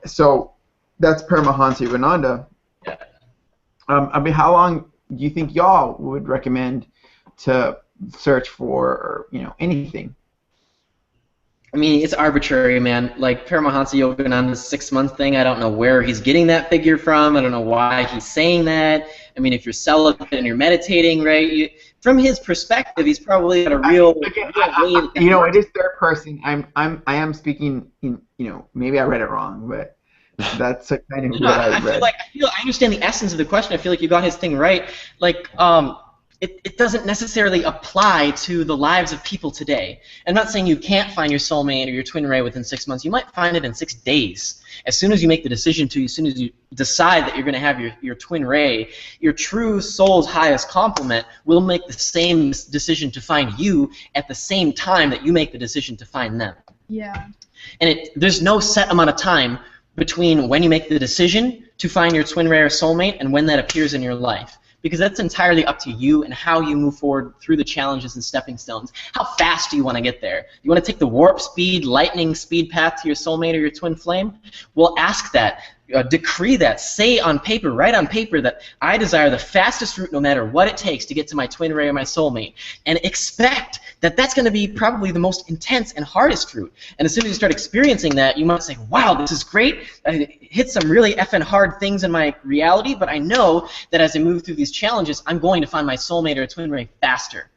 So that's Paramahansa Yogananda. Yeah. How long do you think y'all would recommend to search for, anything? I mean, it's arbitrary, man. Like Paramahansa Yogananda's 6-month thing, I don't know where he's getting that figure from. I don't know why he's saying that. I mean, if you're celibate and you're meditating, right? From his perspective, he's probably got a real way. It is third person. I am speaking in, maybe I read it wrong, but that's a kind of what I read. I understand the essence of the question. I feel like you got his thing right. Like, it doesn't necessarily apply to the lives of people today. I'm not saying you can't find your soulmate or your twin ray within 6 months. You might find it in 6 days. As soon as you make the decision to, as soon as you decide that you're going to have your twin ray, your true soul's highest complement will make the same decision to find you at the same time that you make the decision to find them. Yeah. And there's no set amount of time between when you make the decision to find your twin ray or soulmate and when that appears in your life. Because that's entirely up to you and how you move forward through the challenges and stepping stones. How fast do you want to get there? You want to take the warp speed, lightning speed path to your soulmate or your twin flame? Well, ask that. Decree that. Say on paper, write on paper that I desire the fastest route no matter what it takes to get to my twin ray or my soulmate. And expect that that's going to be probably the most intense and hardest route. And as soon as you start experiencing that, you might say, wow, this is great. I hit some really effing hard things in my reality, but I know that as I move through these challenges, I'm going to find my soulmate or a twin ray faster.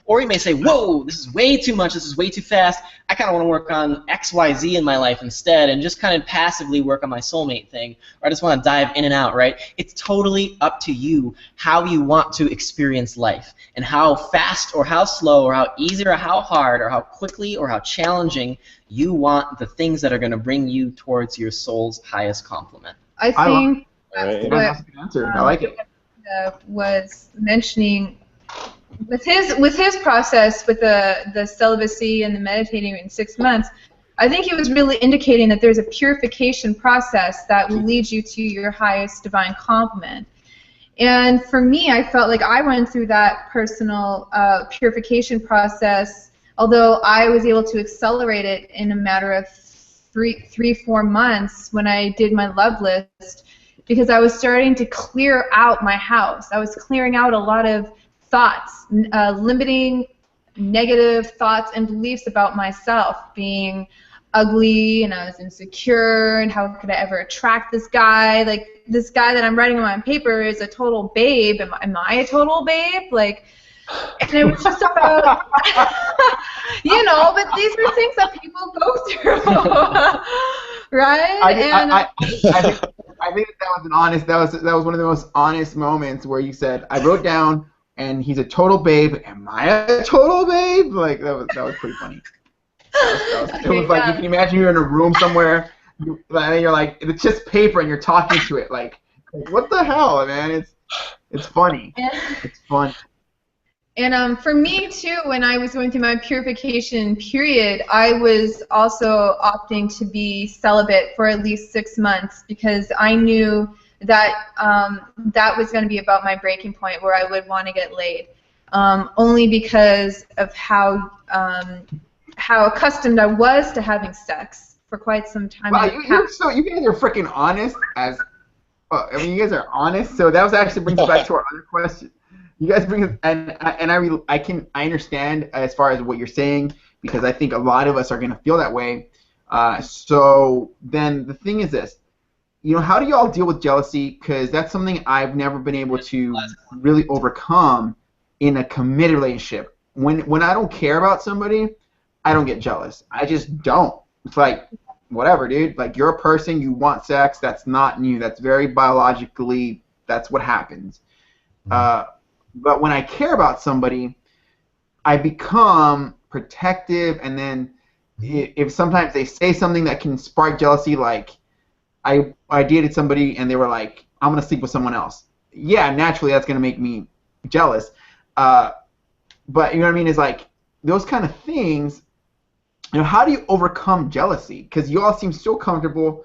Or you may say, whoa, this is way too much, this is way too fast, I kind of want to work on X, Y, Z in my life instead and just kind of passively work on my soulmate thing, or I just want to dive in and out, right? It's totally up to you how you want to experience life and how fast or how slow or how easy or how hard or how quickly or how challenging you want the things that are going to bring you towards your soul's highest complement. I think Right. what That's a good answer. I like it. was mentioning with his process with the celibacy and the meditating in 6 months, I think he was really indicating that there's a purification process that will lead you to your highest divine complement. And for me, I felt like I went through that personal purification process, although I was able to accelerate it in a matter of 4 months when I did my love list, because I was starting to clear out my house. I was clearing out a lot of thoughts, limiting negative thoughts and beliefs about myself, being ugly, and I was insecure, and how could I ever attract this guy? Like, this guy that I'm writing on my paper is a total babe. Am I a total babe? Like, and it was just about, you know, but these are things that people go through, right? I think that was an honest. That was one of the most honest moments where you said, I wrote down, and he's a total babe. Am I a total babe? Like, that was pretty funny. It was like, you can imagine you're in a room somewhere, and you're like, it's just paper, and you're talking to it. Like what the hell, man? It's funny. It's fun. And for me, too, when I was going through my purification period, I was also opting to be celibate for at least 6 months, because I knew that that was going to be about my breaking point where I would want to get laid, only because of how accustomed I was to having sex for quite some time. Wow, you guys are freaking honest as. I mean, you guys are honest. So that was actually brings us back to our other question. You guys bring I understand as far as what you're saying, because I think a lot of us are gonna feel that way. So then the thing is this, you know, how do y'all deal with jealousy? Because that's something I've never been able to really overcome in a committed relationship. When I don't care about somebody, I don't get jealous. I just don't. It's like, whatever, dude. Like, you're a person, you want sex. That's not new. That's very biologically. That's what happens. But when I care about somebody, I become protective, and then if sometimes they say something that can spark jealousy, like I dated somebody and they were like, I'm going to sleep with someone else. Yeah, naturally that's going to make me jealous. But you know what I mean? It's like those kind of things, you know, how do you overcome jealousy? Because you all seem so comfortable,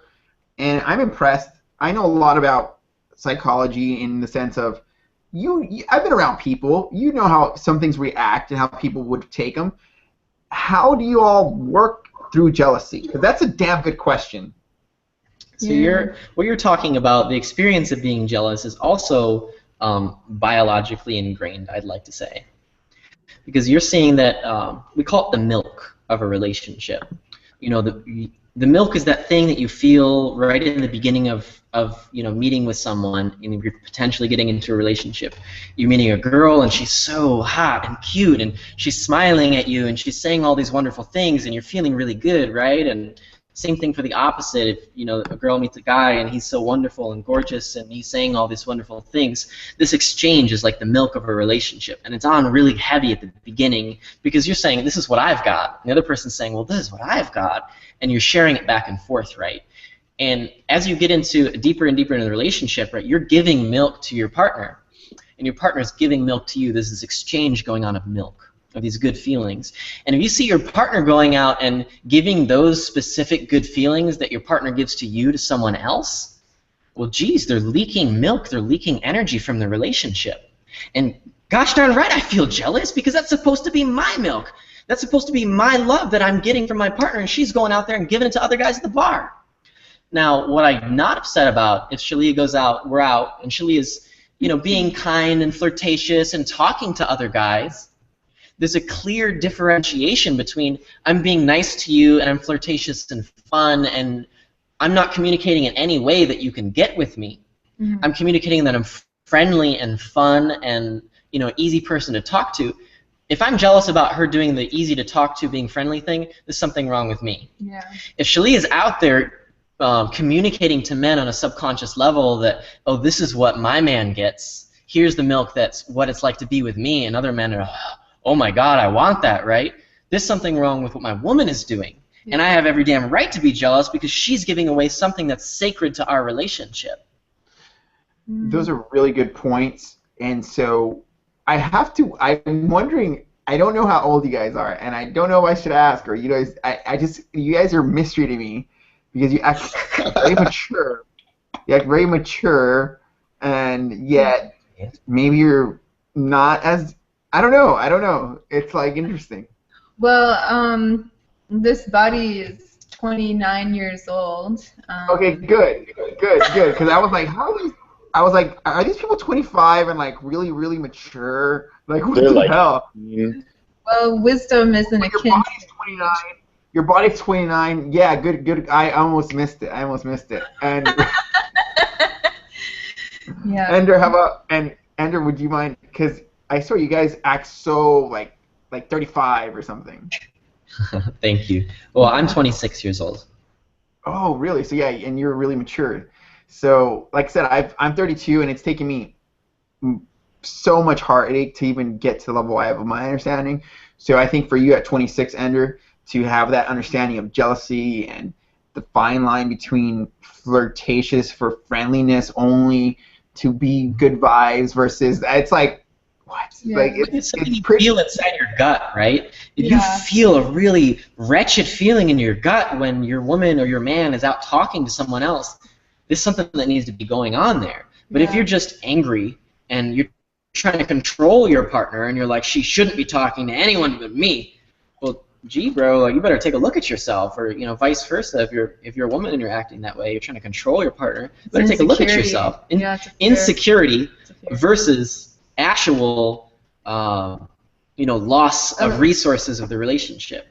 and I'm impressed. I know a lot about psychology in the sense of, I've been around people. You know how some things react and how people would take them. How do you all work through jealousy? Because that's a damn good question. So what you're talking about, the experience of being jealous, is also biologically ingrained, I'd like to say. Because you're seeing that, we call it the milk of a relationship. You know, the milk is that thing that you feel right in the beginning of you know, meeting with someone, and you're potentially getting into a relationship. You're meeting a girl, and she's so hot and cute, and she's smiling at you, and she's saying all these wonderful things, and you're feeling really good, right? And Same thing for the opposite. If a girl meets a guy and he's so wonderful and gorgeous and he's saying all these wonderful things, this exchange is like the milk of a relationship, and it's on really heavy at the beginning because you're saying, this is what I've got, and the other person's saying, well, this is what I've got, and you're sharing it back and forth, right? And as you get into deeper and deeper into the relationship, right, you're giving milk to your partner, and your partner's giving milk to you. There's this exchange going on of milk, of these good feelings. And if you see your partner going out and giving those specific good feelings that your partner gives to you to someone else, well, geez, they're leaking milk, they're leaking energy from the relationship. And gosh darn right I feel jealous, because that's supposed to be my milk. That's supposed to be my love that I'm getting from my partner, and she's going out there and giving it to other guys at the bar. Now, what I'm not upset about, if Shaleia goes out, we're out, and Shaleia is, being kind and flirtatious and talking to other guys, there's a clear differentiation between I'm being nice to you and I'm flirtatious and fun and I'm not communicating in any way that you can get with me. Mm-hmm. I'm communicating that I'm friendly and fun and easy person to talk to. If I'm jealous about her doing the easy to talk to, being friendly thing, there's something wrong with me. Yeah. If Shaleia is out there communicating to men on a subconscious level that, oh, this is what my man gets, here's the milk, that's what it's like to be with me, and other men are, oh my God, I want that, right? There's something wrong with what my woman is doing. Yeah. And I have every damn right to be jealous because she's giving away something that's sacred to our relationship. Those are really good points. And so I'm wondering, I don't know how old you guys are, and I don't know if I should ask, or you guys are mystery to me because you act very mature. You act very mature, and yet maybe you're not as, I don't know. It's like interesting. Well, this body is 29 years old. Okay, good. Because I was like, are these people 25 and like really, really mature? Like, what the hell? Well, wisdom isn't akin. Your body's 29. Your body's 29. Yeah, good. I almost missed it. And yeah. Ender, how about Ender? Would you mind? Because I saw you guys act so like 35 or something. Thank you. Well, I'm 26 years old. Oh, really? So yeah, and you're really mature. So, like I said, I'm 32, and it's taken me so much heartache to even get to the level I have of my understanding. So I think for you at 26, Ender, to have that understanding of jealousy and the fine line between flirtatious for friendliness only to be good vibes versus, it's like, what? Yeah. Like it's something you feel inside your gut, right? If you feel a really wretched feeling in your gut when your woman or your man is out talking to someone else, there's something that needs to be going on there. But if you're just angry and you're trying to control your partner and you're like, she shouldn't be talking to anyone but me, well, gee, bro, you better take a look at yourself, or vice versa. If you're a woman and you're acting that way, you're trying to control your partner, you better take a look at yourself. Insecurity versus actual, loss of resources of the relationship.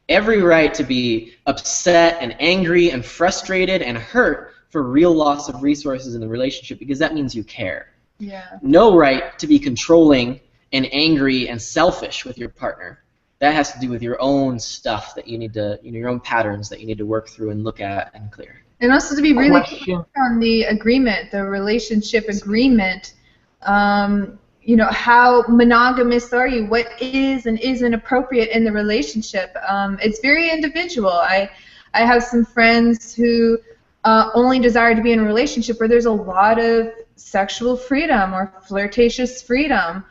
Every right to be upset and angry and frustrated and hurt for real loss of resources in the relationship, because that means you care. Yeah. No right to be controlling and angry and selfish with your partner. That has to do with your own stuff that you need to, your own patterns that you need to work through and look at and clear. And also to be really clear on the agreement, the relationship agreement. How monogamous are you? What is and isn't appropriate in the relationship? It's very individual. I have some friends who only desire to be in a relationship where there's a lot of sexual freedom or flirtatious freedom.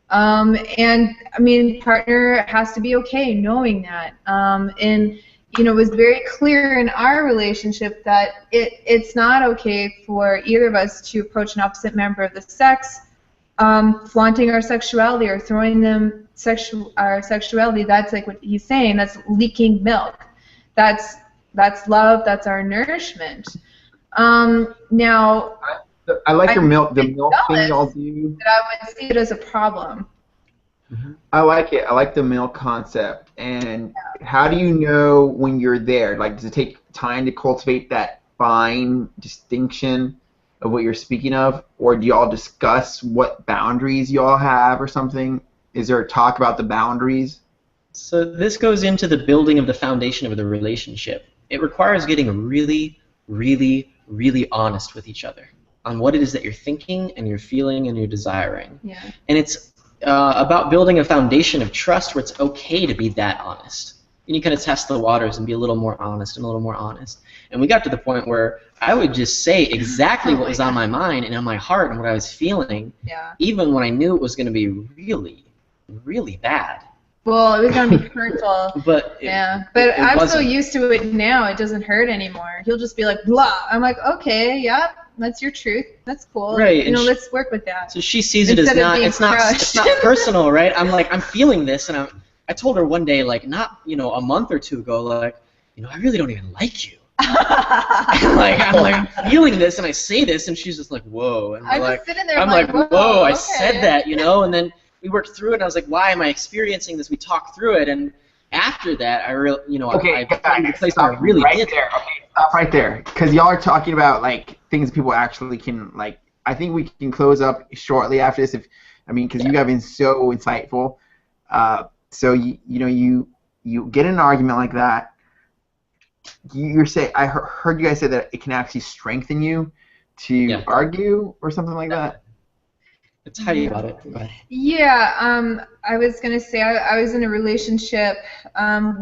And I mean, partner has to be okay knowing that. And it was very clear in our relationship that it's not okay for either of us to approach an opposite member of the sex flaunting our sexuality or throwing them our sexuality. That's like what he's saying. That's leaking milk. That's love. That's our nourishment. Now, I like the milk thing y'all do. But I would see it as a problem. Mm-hmm. I like it. I like the milk concept. And how do you know when you're there? Like, does it take time to cultivate that fine distinction of what you're speaking of, or do y'all discuss what boundaries y'all have or something? Is there a talk about the boundaries? So this goes into the building of the foundation of the relationship. it requires getting really, really, really honest with each other on what it is that you're thinking and you're feeling and you're desiring. Yeah. And it's about building a foundation of trust where it's okay to be that honest. And you kind of test the waters and be a little more honest and a little more honest. And we got to the point where I would just say exactly what was on my mind and on my heart and what I was feeling, even when I knew it was going to be really, really bad. Well, it was going to be hurtful. But but I'm so used to it now, it doesn't hurt anymore. He'll just be like, blah. I'm like, okay, yeah, that's your truth. That's cool. Right. You know, let's work with that. So she sees it as not, it's not personal, right? I'm like, I'm feeling this, and I told her one day, like, not, a month or two ago, like, I really don't even like you. I'm feeling this, and I say this, and she's just like, whoa. And I'm like, sitting there, I'm like, whoa, whoa, okay. I said that, and then we worked through it, and I was like, why am I experiencing this? We talked through it, and after that, I really, I found the place where I really did. There. Okay, stop right there, because y'all are talking about like things people actually can like. I think we can close up shortly after this, because you guys have been so insightful. So you get in an argument like that. You're saying, I heard you guys say that it can actually strengthen you to argue or something like that. It's how you got it. Yeah, I was gonna say I was in a relationship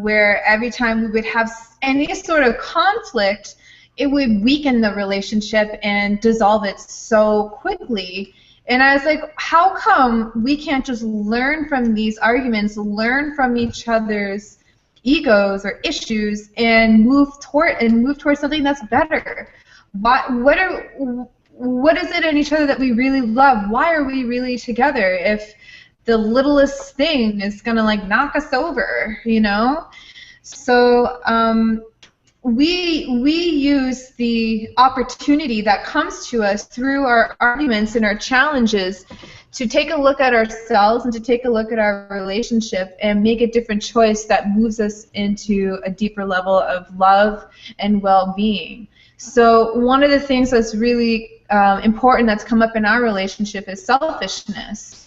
where every time we would have any sort of conflict, it would weaken the relationship and dissolve it so quickly. And I was like, how come we can't just learn from these arguments, learn from each other's egos or issues, and move towards something that's better? What is it in each other that we really love? Why are we really together if the littlest thing is gonna like knock us over, So we use the opportunity that comes to us through our arguments and our challenges to take a look at ourselves and to take a look at our relationship and make a different choice that moves us into a deeper level of love and well-being. So one of the things that's really important that's come up in our relationship is selfishness.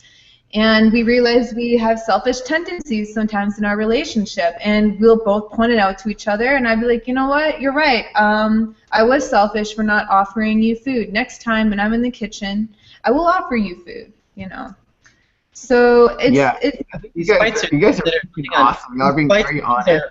And we realize we have selfish tendencies sometimes in our relationship, and we'll both point it out to each other, and I'd be like, you know what, you're right. I was selfish for not offering you food. Next time when I'm in the kitchen, I will offer you food, So you guys are pretty awesome. Y'all are being very honest.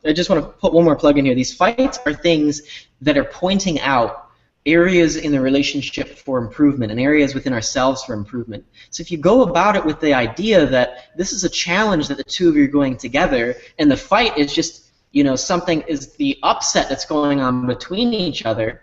I just want to put one more plug in here. These fights are things that are pointing out areas in the relationship for improvement and areas within ourselves for improvement. So if you go about it with the idea that this is a challenge that the two of you are going together, and the fight is just, something is the upset that's going on between each other,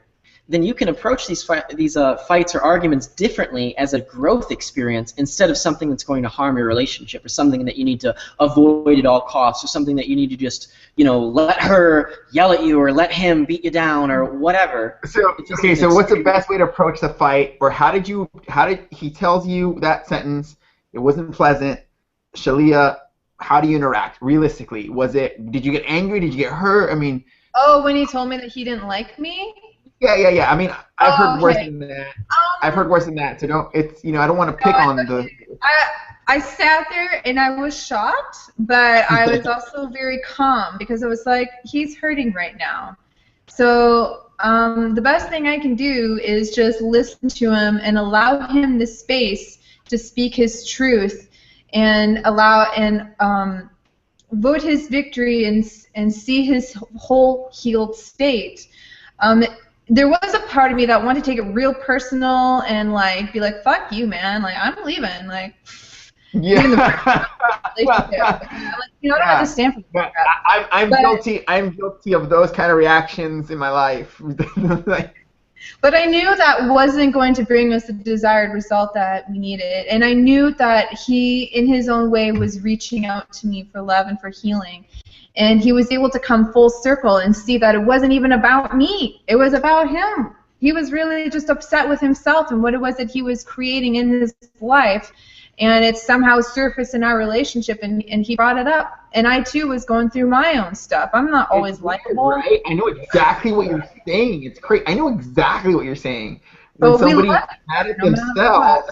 then you can approach these fights or arguments differently as a growth experience instead of something that's going to harm your relationship or something that you need to avoid at all costs or something that you need to just, let her yell at you or let him beat you down or whatever. So what's the best way to approach the fight? Or how did he tells you that sentence, it wasn't pleasant, Shaleia, how do you interact realistically? Did you get angry? Did you get hurt? Oh, when he told me that he didn't like me? Yeah. I've heard worse than that. I've heard worse than that. So I don't want to pick on the. I sat there and I was shocked, but I was also very calm because I was like, he's hurting right now. So the best thing I can do is just listen to him and allow him the space to speak his truth and vote his victory and see his whole healed state. There was a part of me that wanted to take it real personal and be like, fuck you, man, I'm leaving, yeah. I don't have to stand for that. I'm guilty of those kind of reactions in my life. But I knew that wasn't going to bring us the desired result that we needed, and I knew that he, in his own way, was reaching out to me for love and for healing. And he was able to come full circle and see that it wasn't even about me. It was about him. He was really just upset with himself and what it was that he was creating in his life. And it somehow surfaced in our relationship, and he brought it up. And I, too, was going through my own stuff. I'm not always likable. Right? I know exactly what you're saying. It's great. I know exactly what you're saying. When somebody's mad at themselves,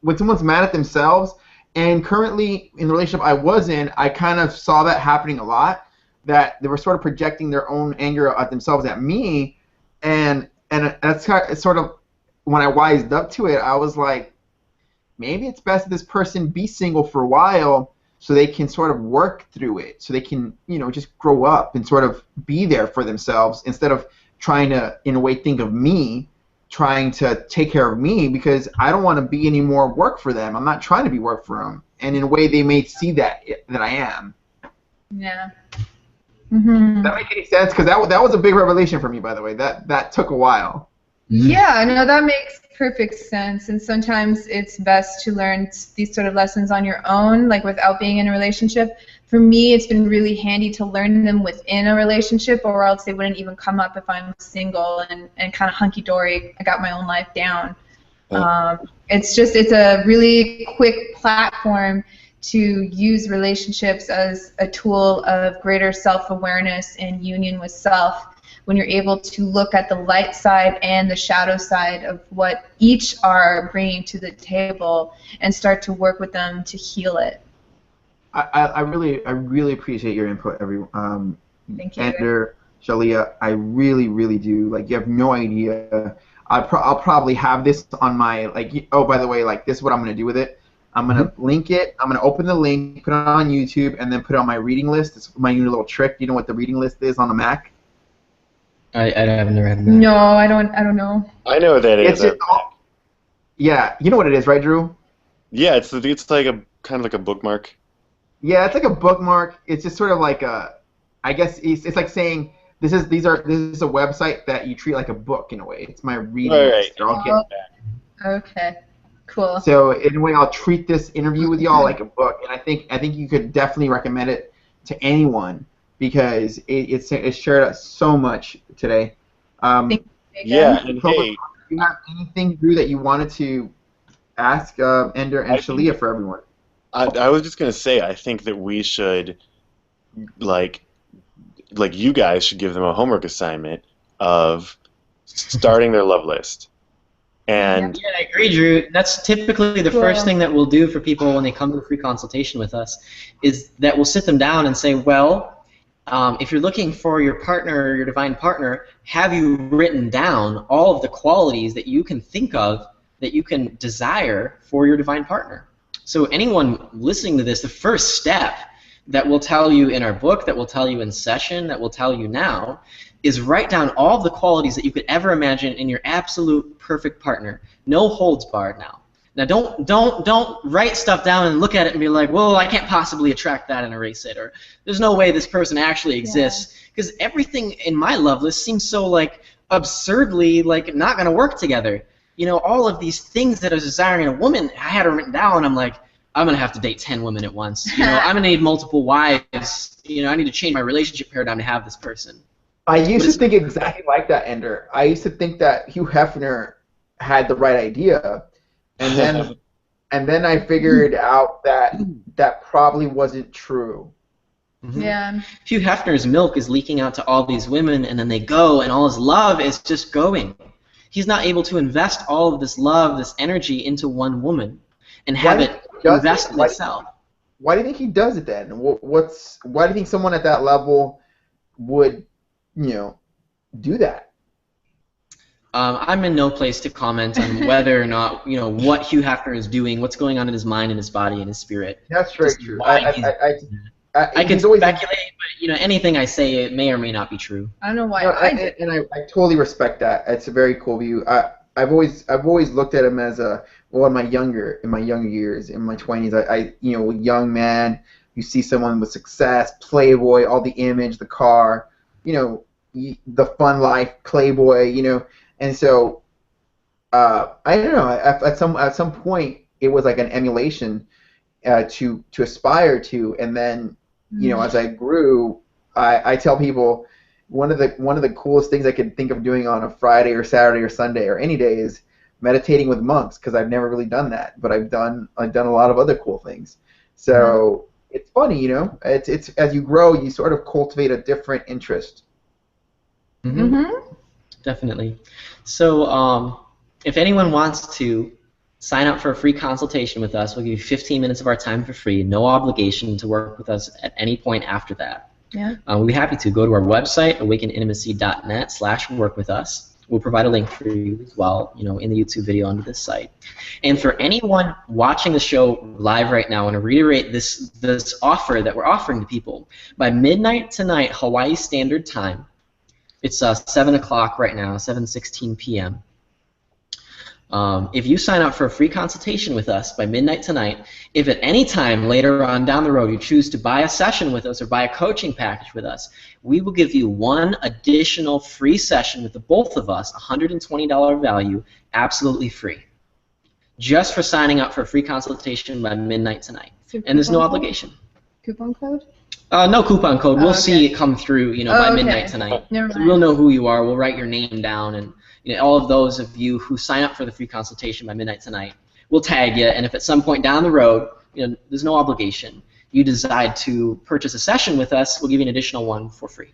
when someone's mad at themselves, and currently in the relationship I was in, I kind of saw that happening a lot. that they were sort of projecting their own anger at themselves at me, and that's sort of when I wised up to it, I was like, maybe it's best that this person be single for a while so they can sort of work through it, so they can, just grow up and sort of be there for themselves instead of trying to, in a way, think of me, trying to take care of me, because I don't want to be any more work for them. I'm not trying to be work for them. And in a way, they may see that I am. Yeah. Does that make any sense? Because that was a big revelation for me, by the way. That took a while. Yeah, no, that makes perfect sense. And sometimes it's best to learn these sort of lessons on your own, like without being in a relationship. For me, it's been really handy to learn them within a relationship, or else they wouldn't even come up if I'm single and kind of hunky-dory. I got my own life down. It's a really quick platform to use relationships as a tool of greater self-awareness and union with self, when you're able to look at the light side and the shadow side of what each are bringing to the table and start to work with them to heal it. I really appreciate your input, everyone. Thank you. Ender, Shaleia, I really, really do. Like, you have no idea. I'll probably have this on my, like, oh, by the way, like, this is what I'm going to do with it. I'm going to link it. I'm going to open the link, put it on YouTube, and then put it on my reading list. It's my new little trick. You know what the reading list is on the Mac? I haven't read that. No, I don't know. I know what that is. Yeah, you know what it is, right, Drew? Yeah, it's like a kind of like a bookmark. Yeah, it's like a bookmark. It's just sort of like I guess it's like saying this is a website that you treat like a book in a way. It's my reading list. I'll get that. Okay, cool. So in a way, I'll treat this interview with y'all like a book, and I think you could definitely recommend it to anyone, because it shared us so much today. Yeah, and hey, do you have anything, Drew, that you wanted to ask Ender and Shaleia for everyone? I was just gonna say, I think that we should, like you guys should give them a homework assignment of starting their love list. And yeah, I agree, Drew. That's typically the first thing that we'll do for people when they come to the free consultation with us, is that we'll sit them down and say, well, if you're looking for your partner or your divine partner, have you written down all of the qualities that you can think of that you can desire for your divine partner? So anyone listening to this, the first step that we'll tell you in our book, that we'll tell you in session, that we'll tell you now, is write down all of the qualities that you could ever imagine in your absolute perfect partner. No holds barred now. Now don't write stuff down and look at it and be like, well, I can't possibly attract that and erase it, or there's no way this person actually exists, because everything in my love list seems so like absurdly like not going to work together. You know, all of these things that I was desiring in a woman, I had them written down, and I'm like, I'm going to have to date 10 women at once. You know, I'm going to need multiple wives. You know, I need to change my relationship paradigm to have this person. I used to think exactly like that, Ender. I used to think that Hugh Hefner had the right idea, and then I figured out that probably wasn't true. Yeah. Hugh Hefner's milk is leaking out to all these women, and then they go, and all his love is just going. He's not able to invest all of this love, this energy into one woman and have it invest in itself. Why do you think he does it then? Why do you think someone at that level would, do that? I'm in no place to comment on whether or not, what Hugh Hefner is doing, what's going on in his mind and his body and his spirit. That's very true. I can speculate, but anything I say, it may or may not be true. I don't know why. I totally respect that. It's a very cool view. I've always looked at him as in my younger years, in my 20s, young man. You see someone with success, playboy, all the image, the car, the fun life, playboy, and so I don't know. At some point, it was like an emulation to aspire to, and then as I grew, I tell people one of the coolest things I could think of doing on a Friday or Saturday or Sunday or any day is meditating with monks, because I've never really done that, but I've done a lot of other cool things. So it's funny, it's as you grow, you sort of cultivate a different interest. Definitely. So if anyone wants to sign up for a free consultation with us, we'll give you 15 minutes of our time for free, no obligation to work with us at any point after that. Yeah. We'd be happy to. Go to our website, awakenintimacy.net/work with us. We'll provide a link for you as well, in the YouTube video under this site. And for anyone watching the show live right now, I want to reiterate this offer that we're offering to people. By midnight tonight, Hawaii Standard Time, it's 7 o'clock right now, 7:16 p.m. If you sign up for a free consultation with us by midnight tonight, if at any time later on down the road you choose to buy a session with us or buy a coaching package with us, we will give you one additional free session with the both of us, $120 value, absolutely free, just for signing up for a free consultation by midnight tonight. And there's no obligation. Coupon code? No coupon code. We'll okay. see it come through, by midnight tonight. Never mind. So we'll know who you are. We'll write your name down, and all of those of you who sign up for the free consultation by midnight tonight, we'll tag you. And if at some point down the road, there's no obligation, you decide to purchase a session with us, we'll give you an additional one for free.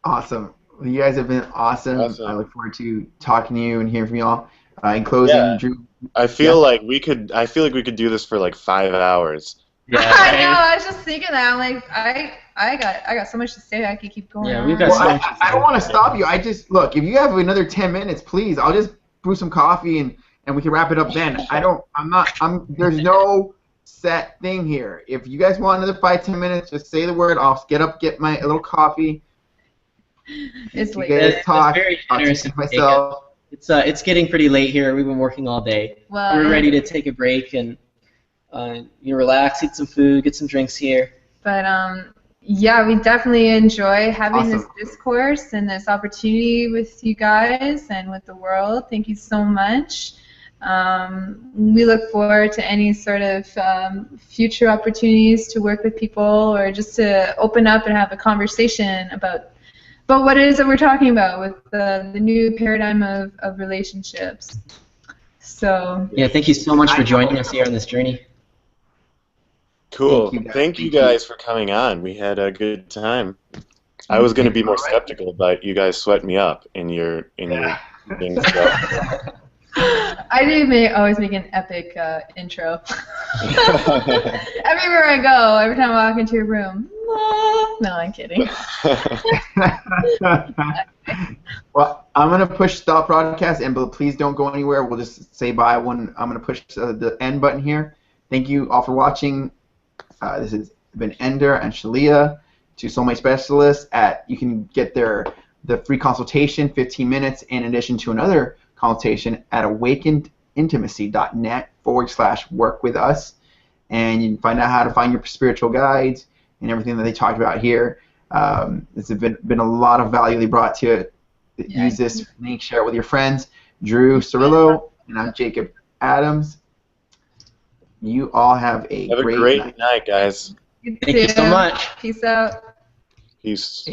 Awesome. Well, you guys have been awesome. I look forward to talking to you and hearing from you all. In closing, Drew. I feel like we could do this for like 5 hours. Yeah, I know. I was just thinking that. I'm like, I got so much to say. I could keep going. Yeah, on. we've got so much. I don't want to stop you. I just look. If you have another 10 minutes, please. I'll just brew some coffee and we can wrap it up then. There's no set thing here. If you guys want another 5-10 minutes, just say the word. I'll get up, get my little coffee. It's late. You guys talk. It's very I'll generous take of myself. It's getting pretty late here. We've been working all day. Well, We're ready to take a break and relax, eat some food, get some drinks here. But yeah, we definitely enjoy having this Awesome. discourse and this opportunity with you guys and with the world. Thank you so much. We look forward to any sort of future opportunities to work with people or just to open up and have a conversation about what it is that we're talking about with the new paradigm of relationships. So Yeah, thank you so much for joining us here on this journey. Cool. Thank you guys for coming on. We had a good time. I was going to be more skeptical, but you guys sweat me up in your things. So. I do always make an epic intro. Everywhere I go, every time I walk into a room. No, I'm kidding. Well, I'm going to push stop broadcast, but please don't go anywhere. We'll just say bye. I'm going to push the end button here. Thank you all for watching. This has been Ender and Shaleia, two Soulmate specialists. You can get the free consultation, 15 minutes, in addition to another consultation at awakenedintimacy.net/work with us. And you can find out how to find your spiritual guides and everything that they talked about here. It's been a lot of value they brought to it. Use this link, share it with your friends. Drew Cirillo, and I'm Jacob Adams. You all have a great night, guys. You Thank you so much. Peace out. Peace.